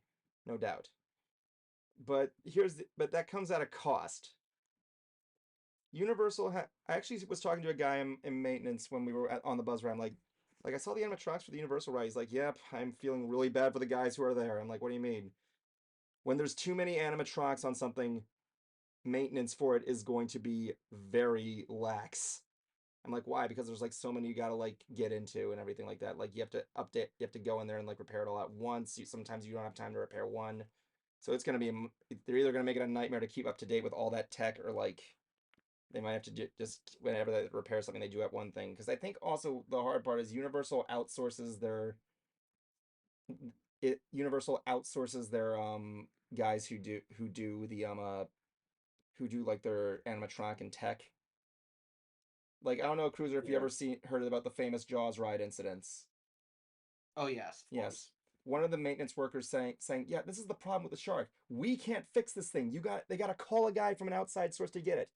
no doubt. But but that comes at a cost. Universal I actually was talking to a guy in maintenance when we were on the buzz ride. I'm like I saw the animatronics for the Universal ride. He's like, "Yep, I'm feeling really bad for the guys who are there." I'm like, "What do you mean?" When there's too many animatronics on something, maintenance for it is going to be very lax. I'm like, why? Because there's like so many you gotta like get into and everything like that. Like you have to update, you have to go in there and like repair it all at once. Sometimes you don't have time to repair one, so it's gonna be they're either gonna make it a nightmare to keep up to date with all that tech, or like they might have to just whenever they repair something, they do at one thing. Because I think also the hard part is Universal outsources their guys who do like their animatronic and tech. Like I don't know, Cruiser, if you yeah, ever heard about the famous Jaws ride incidents. oh yes, of Yes. course. One of the maintenance workers saying, "Yeah, this is the problem with the shark. We can't fix this thing. They got to call a guy from an outside source to get it."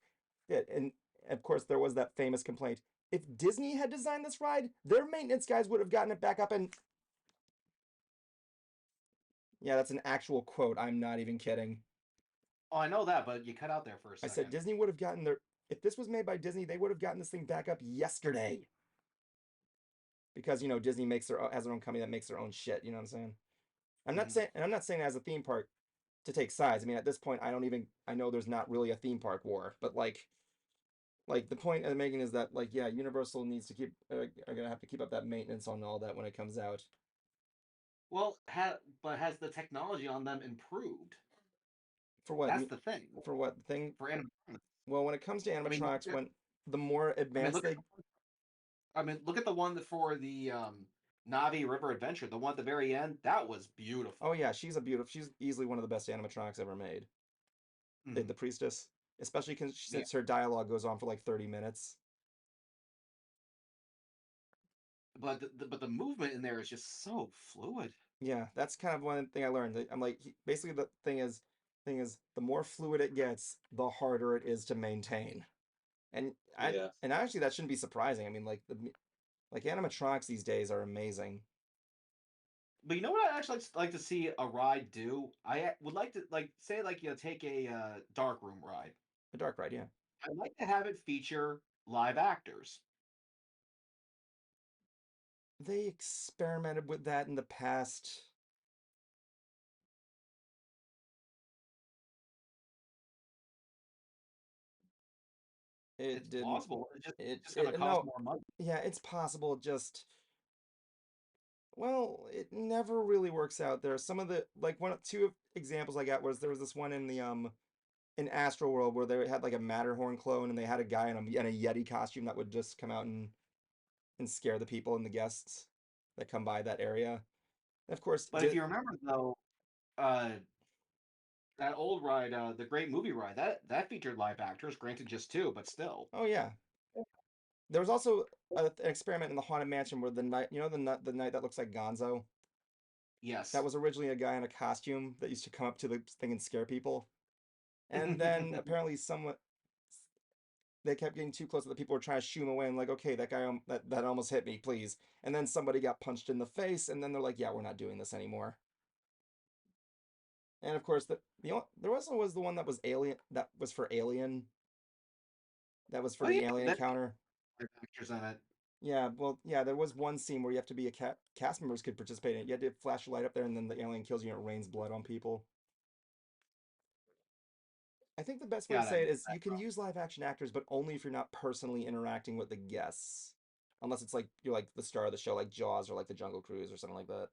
Yeah, and of course there was that famous complaint. If Disney had designed this ride, their maintenance guys would have gotten it back up and yeah, that's an actual quote. I'm not even kidding. Oh, I know that, but you cut out there for a I said second. Disney would have gotten their if this was made by Disney, they would have gotten this thing back up yesterday. Because Disney has their own company that makes their own shit. You know what I'm saying? Mhm. I'm not saying as a theme park to take sides. I mean, at this point, I know there's not really a theme park war, but like the point I'm making is that like yeah, Universal needs to are gonna have to keep up that maintenance on all that when it comes out. Well, but has the technology on them improved? For what? That's the thing. For what thing? For animatronics. Well, when it comes to I mean, animatronics, when the more I mean, advanced they look at the one for the Navi River Adventure. The one at the very end, that was beautiful. oh yeah, she's easily one of the best animatronics ever made. The Mhm. priestess, especially Yeah, since her dialogue goes on for like 30 minutes. but the movement in there is just so fluid. Yeah, that's kind of one thing I learned. I'm like, basically the thing is, the more fluid it gets, the harder it is to maintain. And yeah. actually that shouldn't be surprising. I mean, like animatronics these days are amazing. But you know what I actually like to see a ride do? Would like to like say like take a dark room ride. A dark ride, yeah. I'd like to have it feature live actors. They experimented with that in the past. It's It didn't. plausible. It's just going to It cost no, more money. yeah, it's possible. Just well, it never really works out there. Some of the like one two examples I got was there was this one in the in Astro World where they had like a Matterhorn clone and they had a guy in a Yeti costume that would just come out and scare the people and the guests that come by that area. And of course, But if you remember though, uh, that old ride, the Great Movie Ride, that featured live actors, granted just two, but still. oh yeah, there was also an experiment in the Haunted Mansion where the night, the night that looks like Gonzo. Yes. That was originally a guy in a costume that used to come up to the thing and scare people. And then apparently they kept getting too close that the people were trying to shoo him away and like, okay, that guy that almost hit me, please. And then somebody got punched in the face, and then they're like, yeah, we're not doing this anymore. And of course, there also was the one that was Alien, that was for Alien. That was for the Alien encounter. Actors in it. Yeah, well, yeah, there was one scene where you have to be cast members could participate in it. You had to flash a light up there, and then the alien kills you and it rains blood on people. I think the best way to say it is you can use live action actors, but only if you're not personally interacting with the guests. Unless it's like you're like the star of the show, like Jaws or like the Jungle Cruise or something like that.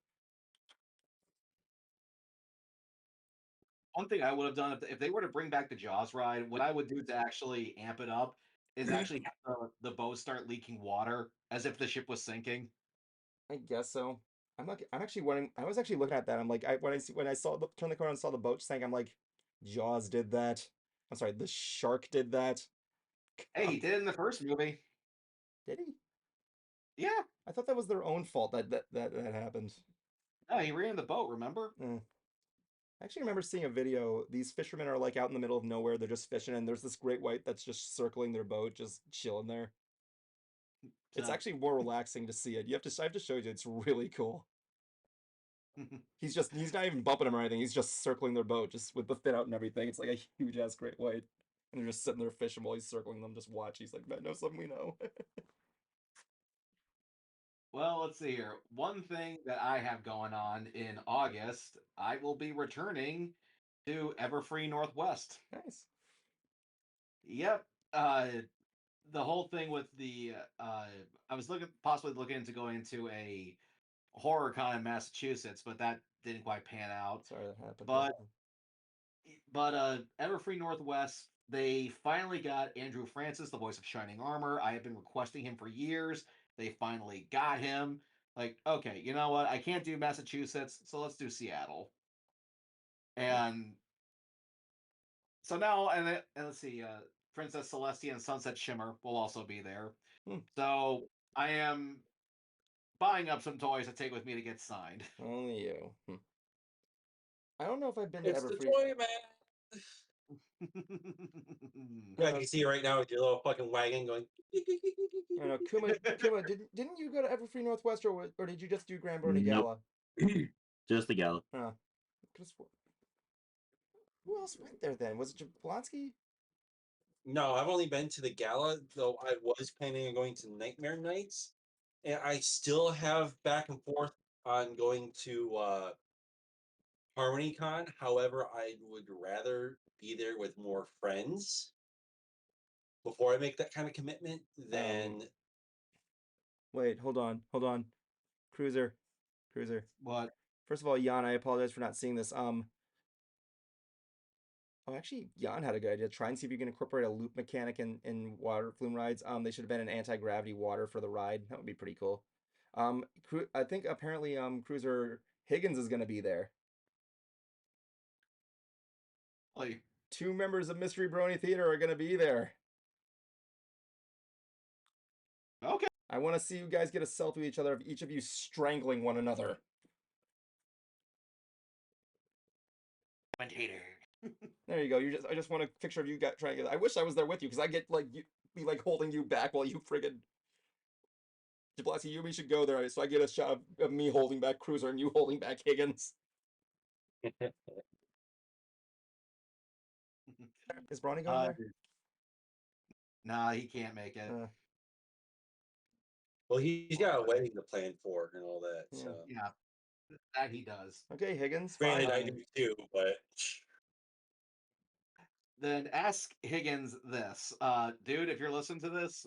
One thing I would have done if they were to bring back the Jaws ride, what I would do to actually amp it up is actually have the boat start leaking water as if the ship was sinking. I guess so. I'm actually wondering. I was actually looking at that. I'm like, when I saw turn the corner and saw the boat sank, I'm like, Jaws did that. I'm sorry, the shark did that. Hey, he did it in the first movie. Did he? Yeah. I thought that was their own fault that happened. No, he ran the boat. Remember? I actually remember seeing a video. These fishermen are like out in the middle of nowhere. They're just fishing, and there's this great white that's just circling their boat, just chilling there. It's actually more relaxing to see it. I have to show you. It's really cool. He's not even bumping them or anything. He's just circling their boat, just with the fin out and everything. It's like a huge ass great white, and they're just sitting there fishing while he's circling them. Just watch. He's like, "That knows something we know." Well, let's see here. One thing that I have going on in August, I will be returning to Everfree Northwest. Nice. Yep. The whole thing with the I was possibly looking into going into a horror con in Massachusetts, but that didn't quite pan out. Sorry that happened. But Everfree Northwest, they finally got Andrew Francis, the voice of Shining Armor. I have been requesting him for years. They finally got him. Like, okay, you know what? I can't do Massachusetts, so let's do Seattle. And so now, and let's see, Princess Celestia and Sunset Shimmer will also be there. So I am buying up some toys to take with me to get signed. Only you. I don't know if I've been It's to the Everfree. toy man. Yeah, I can see you right now with your little fucking wagon going. I know, Kuma, didn't you go to Everfree Northwest, or did you just do Grand Brony Nope. Gala? Just the gala. Who else went there then? Was it Jablonski? No, I've only been to the gala, though I was planning on going to Nightmare Nights. And I still have back and forth on going to HarmonyCon. However, I would rather be there with more friends before I make that kind of commitment than. Wait, hold on. Cruizer. What? First of all, Jan, I apologize for not seeing this. Oh, actually, Jan had a good idea. Try and see if you can incorporate a loop mechanic in water flume rides. They should have been an anti-gravity water for the ride. That would be pretty cool. I think apparently Cruiser Higgins is going to be there. Like, 2 members of Mystery Brony Theater are going to be there. Okay. I want to see you guys get a selfie with each other of each of you strangling one another. There you go. I just want a picture of you trying to. I wish I was there with you because I get like be like holding you back while you friggin'. Jablonski, you and me should go there so I get a shot of me holding back Cruiser and you holding back Higgins. Is Brony going there? Nah, he can't make it. Well, he's got a wedding to plan for and all that. Yeah. So Yeah, that he does. Okay, Higgins. Granted, Fine. I do too, but Then ask Higgins this, dude. If you're listening to this,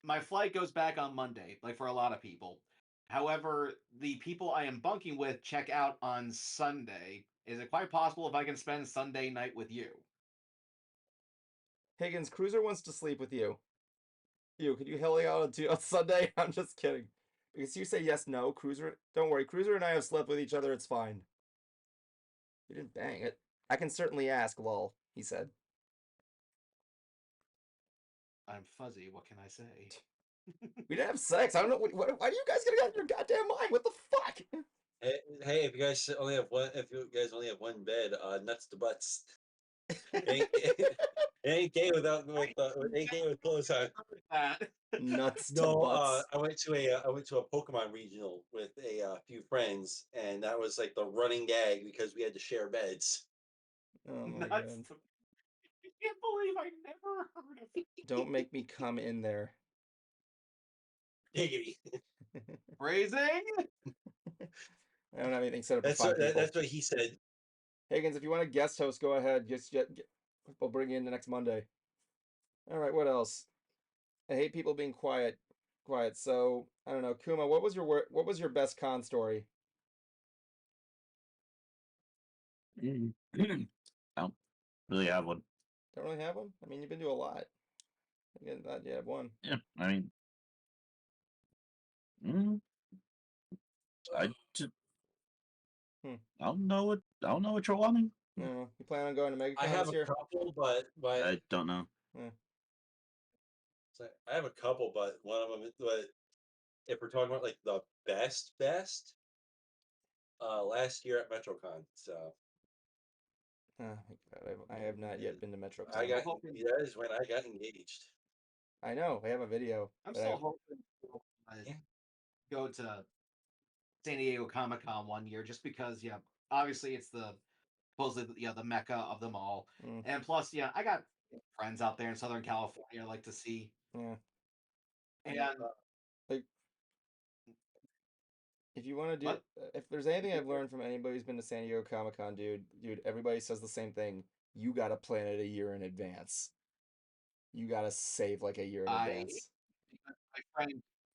my flight goes back on Monday, like for a lot of people. However, the people I am bunking with check out on Sunday, Is it quite possible if I can spend Sunday night with you? Higgins, Cruiser wants to sleep with you. Could you hang out on Sunday? I'm just kidding. Because you say yes, no. Cruiser, don't worry. Cruiser and I have slept with each other. It's fine. You didn't bang it. I can certainly ask, lol, he said. I'm fuzzy. What can I say? We didn't have sex. I don't know. Why are you guys getting out of your goddamn mind? What the fuck? Hey, if you guys only have one, if you guys only have one bed, nuts to butts. It ain't gay without ain't gay with clothes on. That. Nuts to No, butts. I went to a Pokemon regional with a few friends, and that was like the running gag because we had to share beds. Oh my Nuts. god. I can't believe I never heard of it. Don't make me come in there. Giggity. Phrasing? I don't have anything set up for 5 people. That's what he said. Higgins, if you want to guest host, go ahead. We'll bring you in the next Monday. All right, what else? I hate people being quiet. So I don't know, Kuma. What was your best con story? I don't really have one. Don't really have one. I mean, you've been to a lot. Again, that you have one. Yeah, I mean, I just, I don't know what you're wanting. You plan on going to MegaCon I have this a year? couple, but I don't know. I have a couple, but one of them. But if we're talking about like the best, last year at MetroCon. So Oh my god, I have not yet been to MetroCon. that is when I got engaged. I know. I have a video. I'm still hoping to go to San Diego Comic-Con one year, just because, obviously it's supposedly the mecca of them all, and plus, I got friends out there in Southern California I like to see. Yeah. And like, if you want to do, if there's anything I've learned from anybody who's been to San Diego Comic-Con, dude, everybody says the same thing. You gotta plan it a year in advance. You gotta save like a year in advance.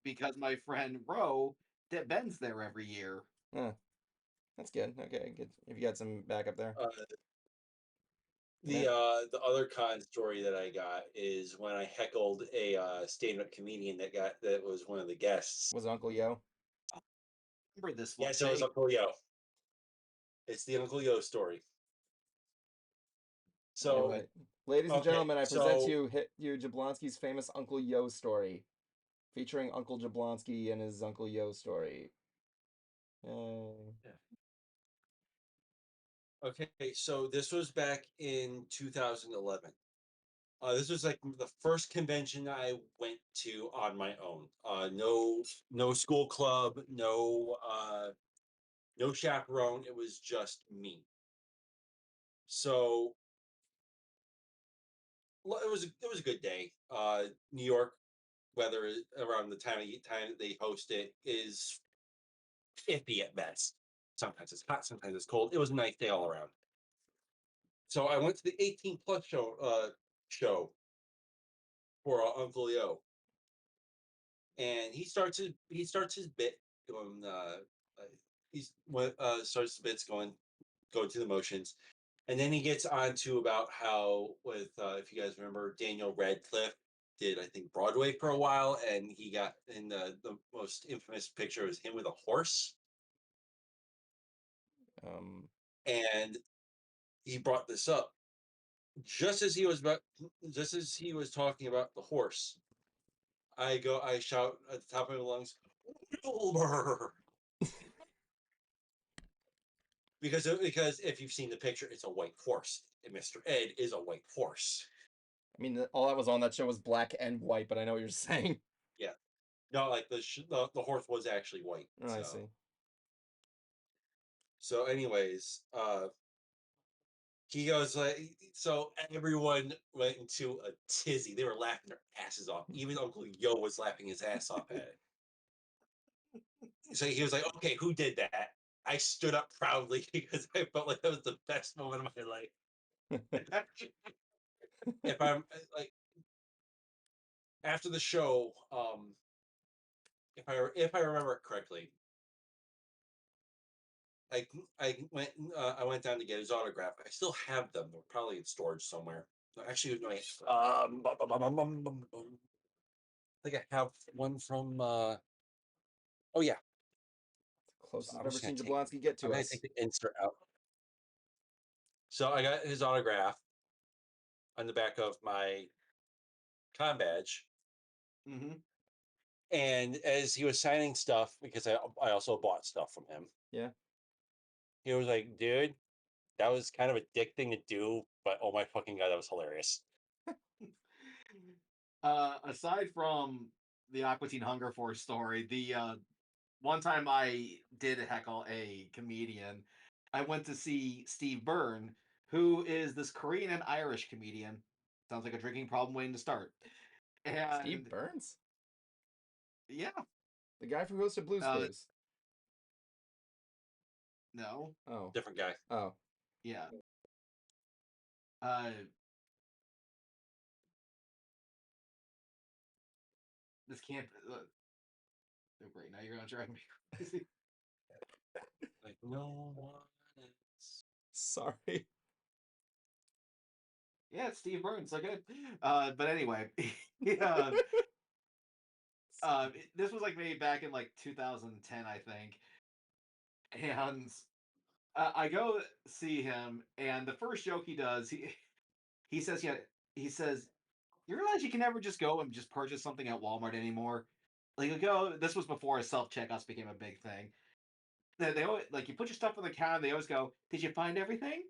Because my friend Ro that Ben's there every year. That's good. Okay, good. If you got some backup there. The other con story that I got is when I heckled a stand-up comedian that was one of the guests. Was it Uncle Yo? Remember this one? Yes, it was Uncle Yo. It's the Uncle Yo story. So, anyway, ladies and gentlemen, I present to you Jablonski's famous Uncle Yo story, featuring Uncle Jablonski and his Uncle Yo story. Okay, so this was back in 2011. This was like the first convention I went to on my own. No school club, no chaperone. It was just me. So it was a good day. New York weather around the time that they host it is iffy at best. Sometimes it's hot, sometimes it's cold. It was a nice day all around. So I went to the 18 plus show for Uncle Yo, and he starts his bit going. Starts the bits going through the motions, and then he gets on to about how with if you guys remember, Daniel Radcliffe did, I think, Broadway for a while, and he got in the most infamous picture was him with a horse. And he brought this up just as he was talking about the horse. I shout at the top of my lungs, Wilbur! because if you've seen the picture, it's a white horse. And Mr. Ed is a white horse. I mean, all that was on that show was black and white, but I know what you're saying. Yeah. No, like the horse was actually white. Oh, I see. So, anyways, he goes like, so everyone went into a tizzy. They were laughing their asses off. Even Uncle Yo was laughing his ass off at it. So he was like, "Okay, who did that?" I stood up proudly because I felt like that was the best moment of my life. If I'm like after the show, if I remember it correctly, I went down to get his autograph. I still have them. They're probably in storage somewhere. Actually, no, I think I have one from. Oh yeah, Closest I'm I've ever just gonna seen take. Jablonski get I'm to gonna us. take the insert out. So I got his autograph on the back of my con badge. Mm-hmm. And as he was signing stuff, because I also bought stuff from him, Yeah. he was like, "Dude, that was kind of a dick thing to do, but oh my fucking god, that was hilarious." Aside from the Aqua Teen Hunger Force story, the one time I did heckle a comedian, I went to see Steve Byrne, who is this Korean and Irish comedian. Sounds like a drinking problem waiting to start. And Steve Burns? yeah, The guy who hosted Blue's Uh, Clues. no, Oh. Different guy. Oh. yeah. This can't. Oh, great! Now you're gonna drive me crazy. Like no one is. Sorry. Yeah, it's Steve Burns. Okay. But anyway, yeah. This was like maybe back in like 2010, I think. And I go see him, and the first joke he does, he says, yeah, he says, you realize you can never just go and just purchase something at Walmart anymore. Like you go, this was before self checkouts became a big thing. They always like you put your stuff on the counter. They always go, "Did you find everything?"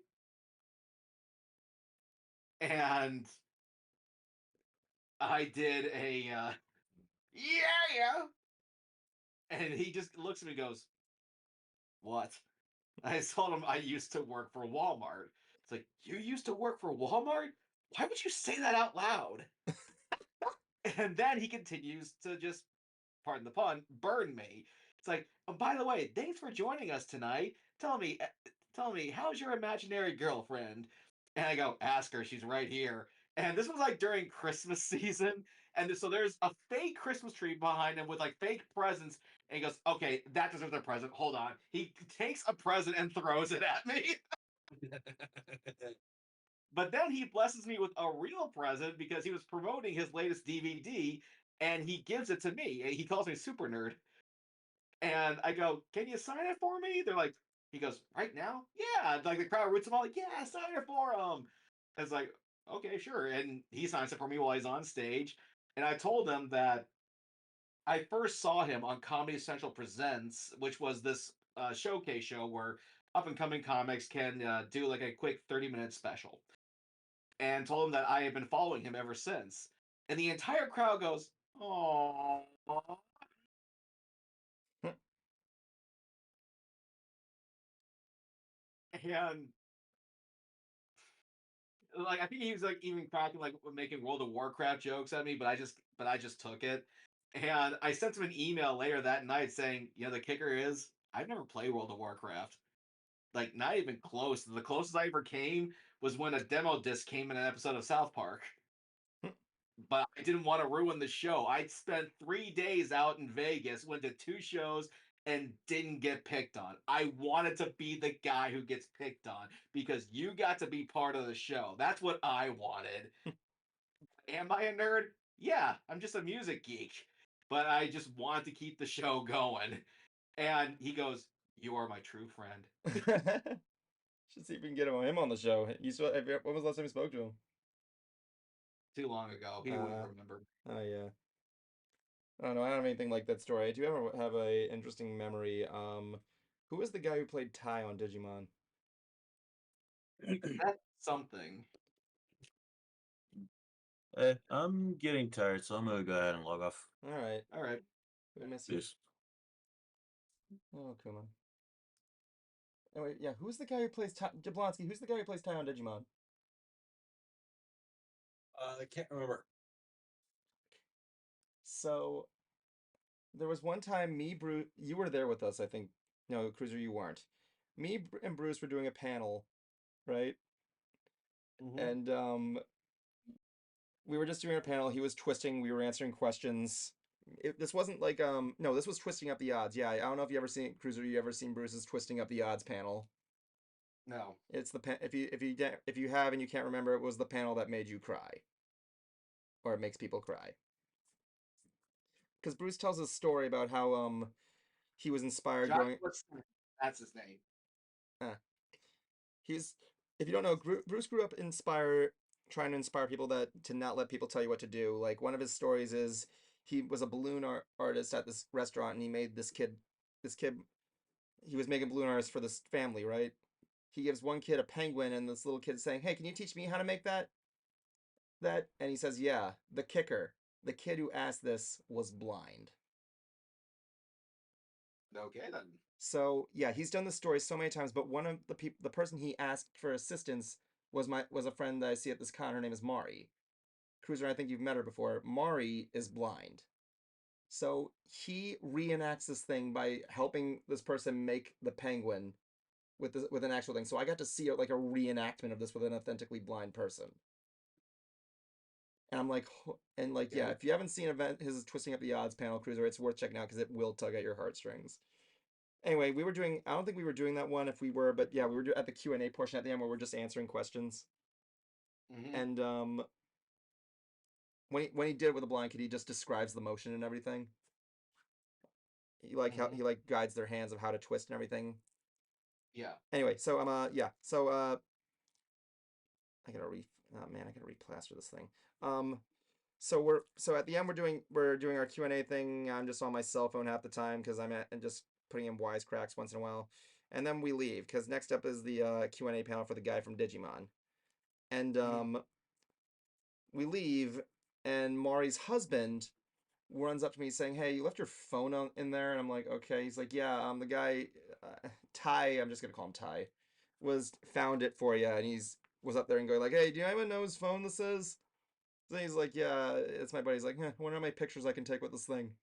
And I did a yeah, and he just looks at me and goes, "What?" I told him I used to work for Walmart. It's like, you used to work for Walmart? Why would you say that out loud? And then he continues to just, pardon the pun, burn me. It's like, oh, by the way, thanks for joining us tonight. Tell me, how's your imaginary girlfriend? And I go, ask her, she's right here. And this was like during Christmas season. And so there's a fake Christmas tree behind him with like fake presents. And he goes, okay, that deserves a present. Hold on. He takes a present and throws it at me. But then he blesses me with a real present because he was promoting his latest DVD and he gives it to me. He calls me Super Nerd. And I go, can you sign it for me? They're like, he goes, right now? Yeah. Like the crowd roots him all like, yeah, sign it for him. It's like, okay, sure. And he signs it for me while he's on stage. And I told him that I first saw him on Comedy Central Presents, which was this showcase show where up and coming comics can do like a quick 30-minute special. And told him that I have been following him ever since. And the entire crowd goes, oh. And like I think he was like even cracking like making World of Warcraft jokes at me, but I just took it. And I sent him an email later that night saying, you know, the kicker is I've never played World of Warcraft. Like not even close. The closest I ever came was when a demo disc came in an episode of South Park. But I didn't want to ruin the show. I'd spent 3 days out in Vegas, went to 2 shows, and didn't get picked on. I wanted to be the guy who gets picked on because you got to be part of the show. That's what I wanted. Am I a nerd? Yeah, I'm just a music geek, but I just want to keep the show going. And he goes, "You are my true friend." Should see if we can get him on the show. When was the last time you spoke to him? Too long ago. He wouldn't remember. Oh yeah. I don't know. I don't have anything like that story. I do have a interesting memory. Who was the guy who played Ty on Digimon? That's something. Hey, I'm getting tired, so I'm gonna go ahead and log off. All right. All right. We miss you. Peace. Oh, come on. Anyway, yeah. Who's the guy who plays Ty? Jablonski? Who's the guy who plays Ty on Digimon? I can't remember. So there was one time Bruce, you were there with us, I think. No, Cruiser, you weren't. And Bruce were doing a panel, right? Mm-hmm. And we were just doing a panel. He was twisting. We were answering questions. This wasn't like no, this was Twisting Up the Odds. Yeah, I don't know if you ever seen Cruiser. You ever seen Bruce's Twisting Up the Odds panel? No. It's the if you have and you can't remember, it was the panel that made you cry, or it makes people cry. Because Bruce tells a story about how he was inspired Johnny growing. That's his name. He's if you don't know, Bruce grew up trying to inspire people to not let people tell you what to do. Like one of his stories is he was a balloon artist at this restaurant, and he made this kid he was making balloon artists for this family, right? He gives one kid a penguin, and this little kid saying, "Hey, can you teach me how to make that?" And he says, "Yeah." The kicker, the kid who asked this was blind. Okay then. So yeah, he's done this story so many times, but one of the person he asked for assistance was a friend that I see at this con. Her name is Mari. Cruiser, I think you've met her before. Mari is blind. So he reenacts this thing by helping this person make the penguin with an actual thing. So I got to see like a reenactment of this with an authentically blind person. And I'm like, yeah, if you haven't seen his Twisting Up the Odds panel, Cruiser, it's worth checking out because it will tug at your heartstrings. Anyway, I don't think we were doing that one. If we were, but yeah, we were at the Q&A portion at the end where we're just answering questions. And when he did it with a blind kid, he just describes the motion and everything. How he like guides their hands of how to twist and everything. Yeah. Anyway, so I gotta replaster this thing. So at the end we're doing our Q&A thing. I'm just on my cell phone half the time because I'm and just putting in wisecracks once in a while, and then we leave because next up is the Q&A panel for the guy from Digimon, and we leave, and Mari's husband runs up to me saying, "Hey, you left your phone in there," and I'm like, "Okay." He's like, "Yeah, the guy Ty, I'm just gonna call him Ty, found it for you," and was up there and going like, "Hey, do you anyone know whose phone this is?" So he's like, "Yeah, it's my buddy." He's like, "Wonder how many pictures I can take with this thing."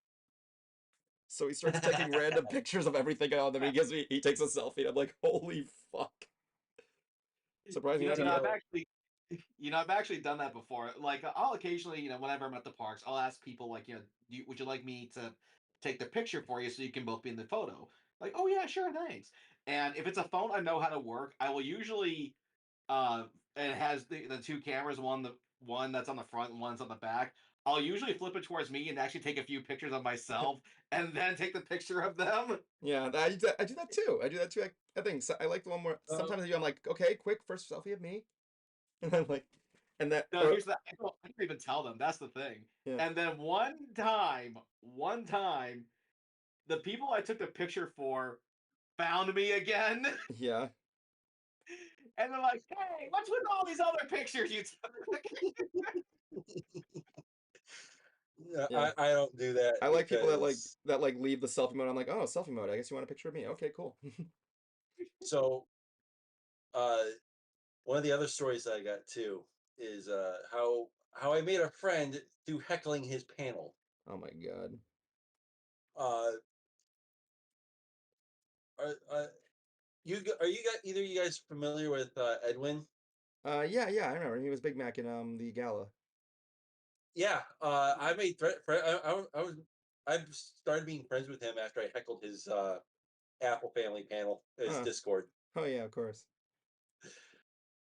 So he starts taking random pictures of everything on them. He takes a selfie. I'm like, "Holy fuck!" Surprisingly, I've actually done that before. Like, I'll occasionally, whenever I'm at the parks, I'll ask people, like, would you like me to take the picture for you so you can both be in the photo? Like, oh yeah, sure, thanks. And if it's a phone I know how to work, I will usually, and it has the two cameras, one that's on the front and one's on the back. I'll usually flip it towards me and actually take a few pictures of myself and then take the picture of them. Yeah, I do that too. I think so, I like the one where sometimes I'm like, "Okay, quick, first selfie of me," and I'm like, and that. No, here's the. I don't even tell them. That's the thing. Yeah. And then one time, the people I took the picture for found me again, Yeah. and they're like, "Hey, what's with all these other pictures you took?" Yeah. I don't do that. I like people because that leave the selfie mode. I'm like, "Oh, selfie mode. I guess you want a picture of me. Okay, cool." So, one of the other stories that I got too is how I made a friend through heckling his panel. Oh my god. Uh, are you guys, either of you guys familiar with Edwin? Yeah, I remember. He was Big Mac in the gala. Yeah, I made I started being friends with him after I heckled his Apple Family panel, his Huh. Discord. Oh yeah, of course. I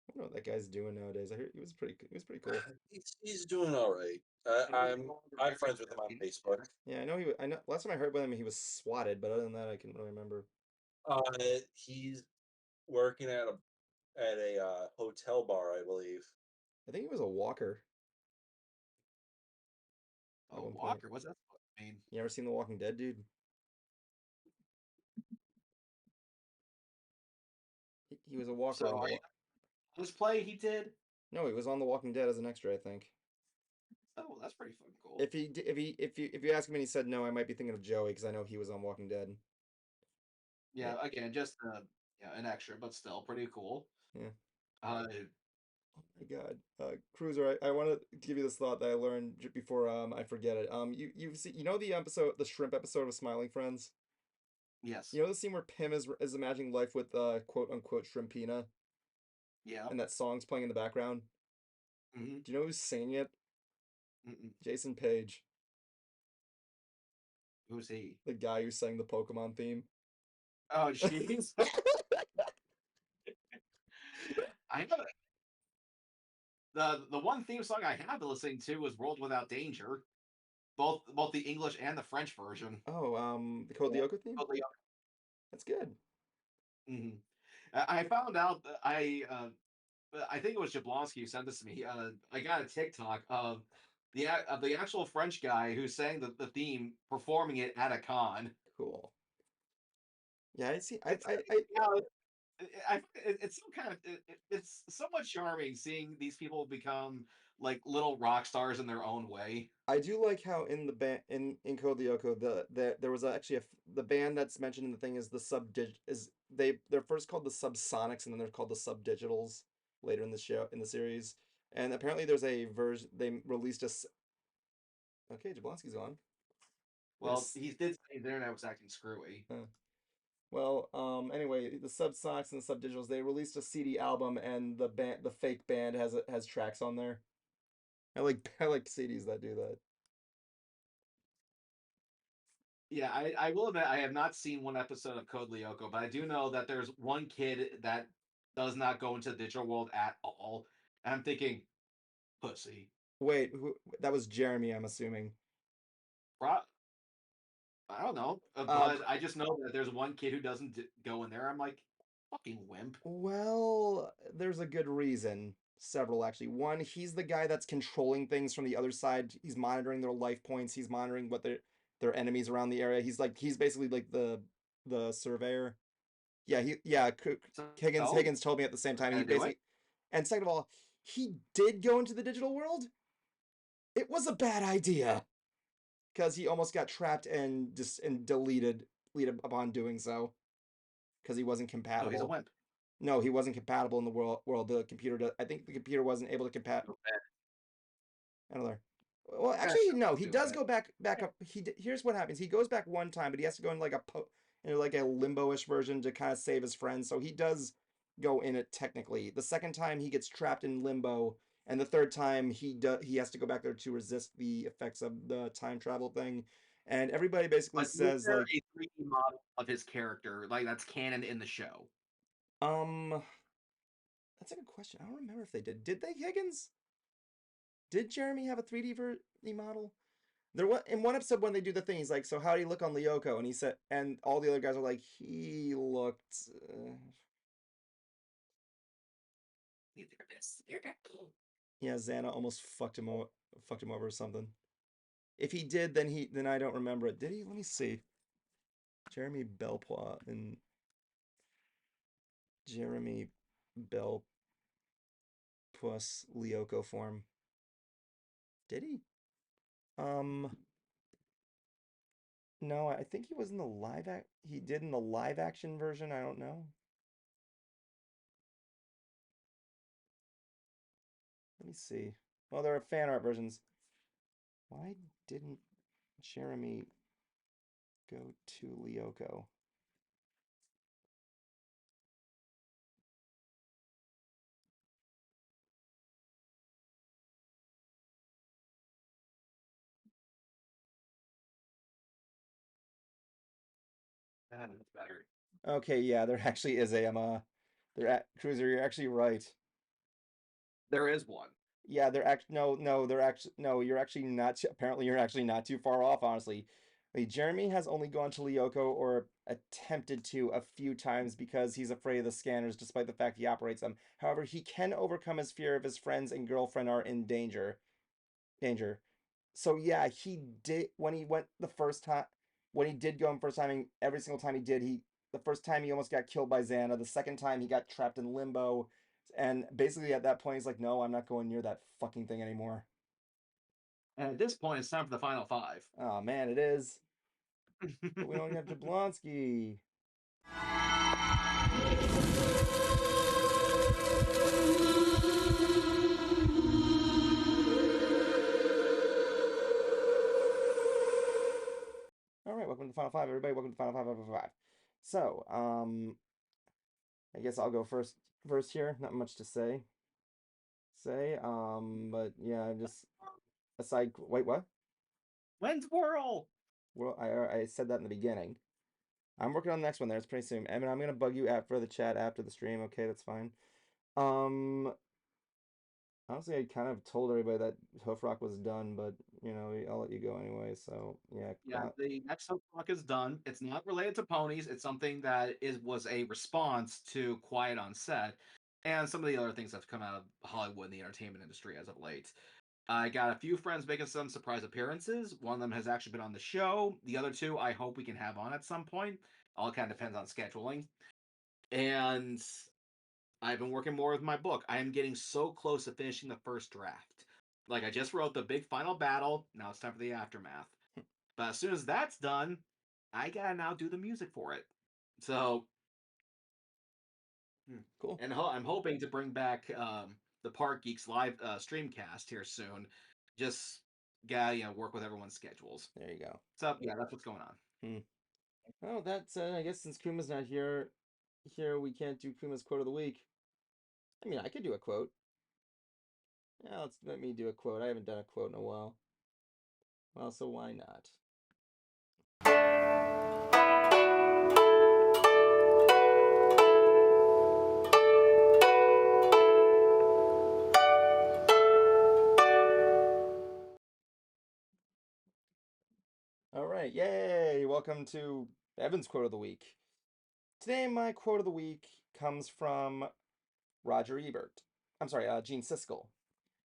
don't know what that guy's doing nowadays. I heard he was pretty cool. He's doing all right. I'm friends with him on Facebook. Yeah, I know last time I heard with him he was swatted, but other than that I can't really remember. He's working at a hotel bar, I believe. I think he was a walker at Oh, one point. Walker, what's that supposed to mean? You ever seen The Walking Dead, dude? He was a walker So, on the cosplay he did. No, he was on The Walking Dead as an extra, I think. Oh, that's pretty fucking cool. If you ask him and he said no, I might be thinking of Joey because I know he was on Walking Dead. Yeah, again, just an extra, but still pretty cool. Yeah. Uh, Oh my god, Cruiser, I want to give you this thought that I learned before I forget it. You know the shrimp episode of Smiling Friends. yes. You know the scene where Pim is imagining life with quote unquote Shrimpina, Yeah. and that song's playing in the background. Mm-hmm. Do you know who's singing it? Mm-mm. Jason Page. Who's he? The guy who sang the Pokemon theme. Oh, jeez. I know. The one theme song I have been listening to was "World Without Danger," both the English and the French version. Oh, the Code Lyoko theme? Totally. That's good. Mhm. I found out that I think it was Jablonski who sent this to me. I got a TikTok of the actual French guy who sang the theme performing it at a con. Cool. Yeah, I see. It's it's so kind of it's somewhat charming seeing these people become like little rock stars in their own way. I do like how in the band in Code Lyoko there was actually the band that's mentioned in the thing is the they're first called the Subsonics and then they're called the Subdigitals later in the show in the series. And apparently there's a version they released okay, Jablonski's on. Well, Yes. he did say the internet was acting screwy. Well, anyway, the Subsonics and the Subdigitals they released a CD album and the fake band has tracks on there. I like CDs that do that. Yeah, I will admit I have not seen one episode of Code Lyoko, but I do know that there's one kid that does not go into the digital world at all. And I'm thinking, pussy. Wait, that was Jeremy, I'm assuming. Pro- I don't know, but I just know that there's one kid who doesn't go in there. I'm like, fucking wimp. Well, there's a good reason. Several, actually. One, he's the guy that's controlling things from the other side. He's monitoring their life points. He's monitoring what their enemies around the area. He's basically like the surveyor. Yeah, So, Higgins told me at the same time. He gonna do basically, it. and second of all, he did go into the digital world. It was a bad idea because he almost got trapped and deleted upon doing so because he wasn't Oh, compatible. he's a wimp. No, he wasn't compatible in the world. The computer, I think the computer wasn't able to compatible. I don't know. Well, actually, no. He does go back up. Here's what happens. He goes back one time, but he has to go in like a limbo-ish version to kind of save his friends. So he does go in it technically. The second time he gets trapped in limbo, and the third time he has to go back there to resist the effects of the time travel thing. And everybody basically But is says there like, a 3D model of his character, like that's canon in the show? that's a good question. I don't remember if they did. Did they, Higgins? Did Jeremy have a 3D model? There was in one episode when they do the thing. He's like, "So how do you look on Lyoko?" And he said, and all the other guys are like, "He looked." Yeah, Xana almost fucked him over or something. If he did, then I don't remember it. Did he? Let me see. Jeremy Belpois and Jeremy Belpois Lyoko form. Did he? No, I think he was in the he did in the live action version. I don't know. Let me see. Well, there are fan art versions. Why didn't Jeremy go to Lyoko? That's better. Okay, yeah, there actually is a they're at Cruiser. You're actually right. There is one. Yeah, they're actually they're actually no. You're actually not. Apparently, you're actually not too far off. Honestly, Jeremy has only gone to Lyoko or attempted to a few times because he's afraid of the scanners, despite the fact he operates them. However, he can overcome his fear if his friends and girlfriend are in danger. Danger. So yeah, he did when he went the first time. When he did go in first time, every single time he did, the first time he almost got killed by Xana. The second time he got trapped in limbo, and basically at that point he's like, "No, I'm not going near that fucking thing anymore." And at this point, it's time for the final five. Oh man, it is. But we don't have Jablonski. All right, welcome to the final five, everybody. Welcome to the final five. So, I guess I'll go first here. Not much to say. But yeah, just aside. Wait, what? When's Whirl? Well, I said that in the beginning. I'm working on the next one there. It's pretty soon. I mean, I'm gonna bug you for the chat after the stream. Okay, that's fine. Honestly, I kind of told everybody that Hoof Rock was done, but you know, I'll let you go anyway. So yeah, Yeah, the next Block is done. It's not related to ponies. It's something that was a response to Quiet on Set and some of the other things that have come out of Hollywood and the entertainment industry as of late. I got a few friends making some surprise appearances. One of them has actually been on the show. The other two, I hope we can have on at some point. All kind of depends on scheduling. And I've been working more with my book. I am getting so close to finishing the first draft. Like, I just wrote the big final battle. Now it's time for the aftermath. But as soon as that's done, I gotta now do the music for it. So, cool. And I'm hoping to bring back the Park Geeks live streamcast here soon. Just gotta work with everyone's schedules. There you go. So yeah, that's what's going on. Oh, that's I guess since Kuma's not here, we can't do Kuma's quote of the week. I mean, I could do a quote. Yeah, let me do a quote. I haven't done a quote in a while. Well, so why not? All right, yay! Welcome to Evan's quote of the week. Today, my quote of the week comes from Roger Ebert. I'm sorry, Gene Siskel,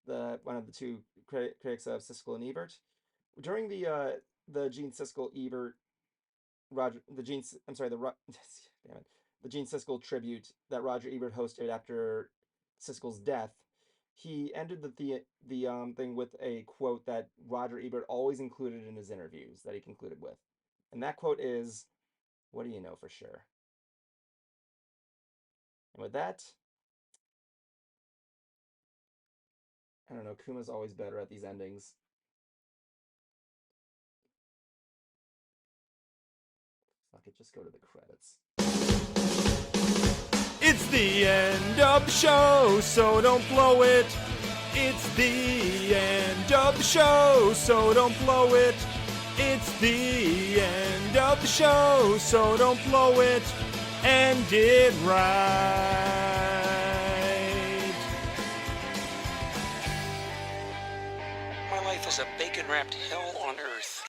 one of the two critics of Siskel and Ebert. During the Gene Siskel Ebert the Gene Siskel tribute that Roger Ebert hosted after Siskel's death, he ended the thing with a quote that Roger Ebert always included in his interviews that he concluded with, and that quote is, "What do you know for sure?" And with that, I don't know, Kuma's always better at these endings. Fuck it, just go to the credits. It's the end of the show, so don't blow it. It's the end of the show, so don't blow it. It's the end of the show, so don't blow it. End it right. My life is a bacon-wrapped hell on earth.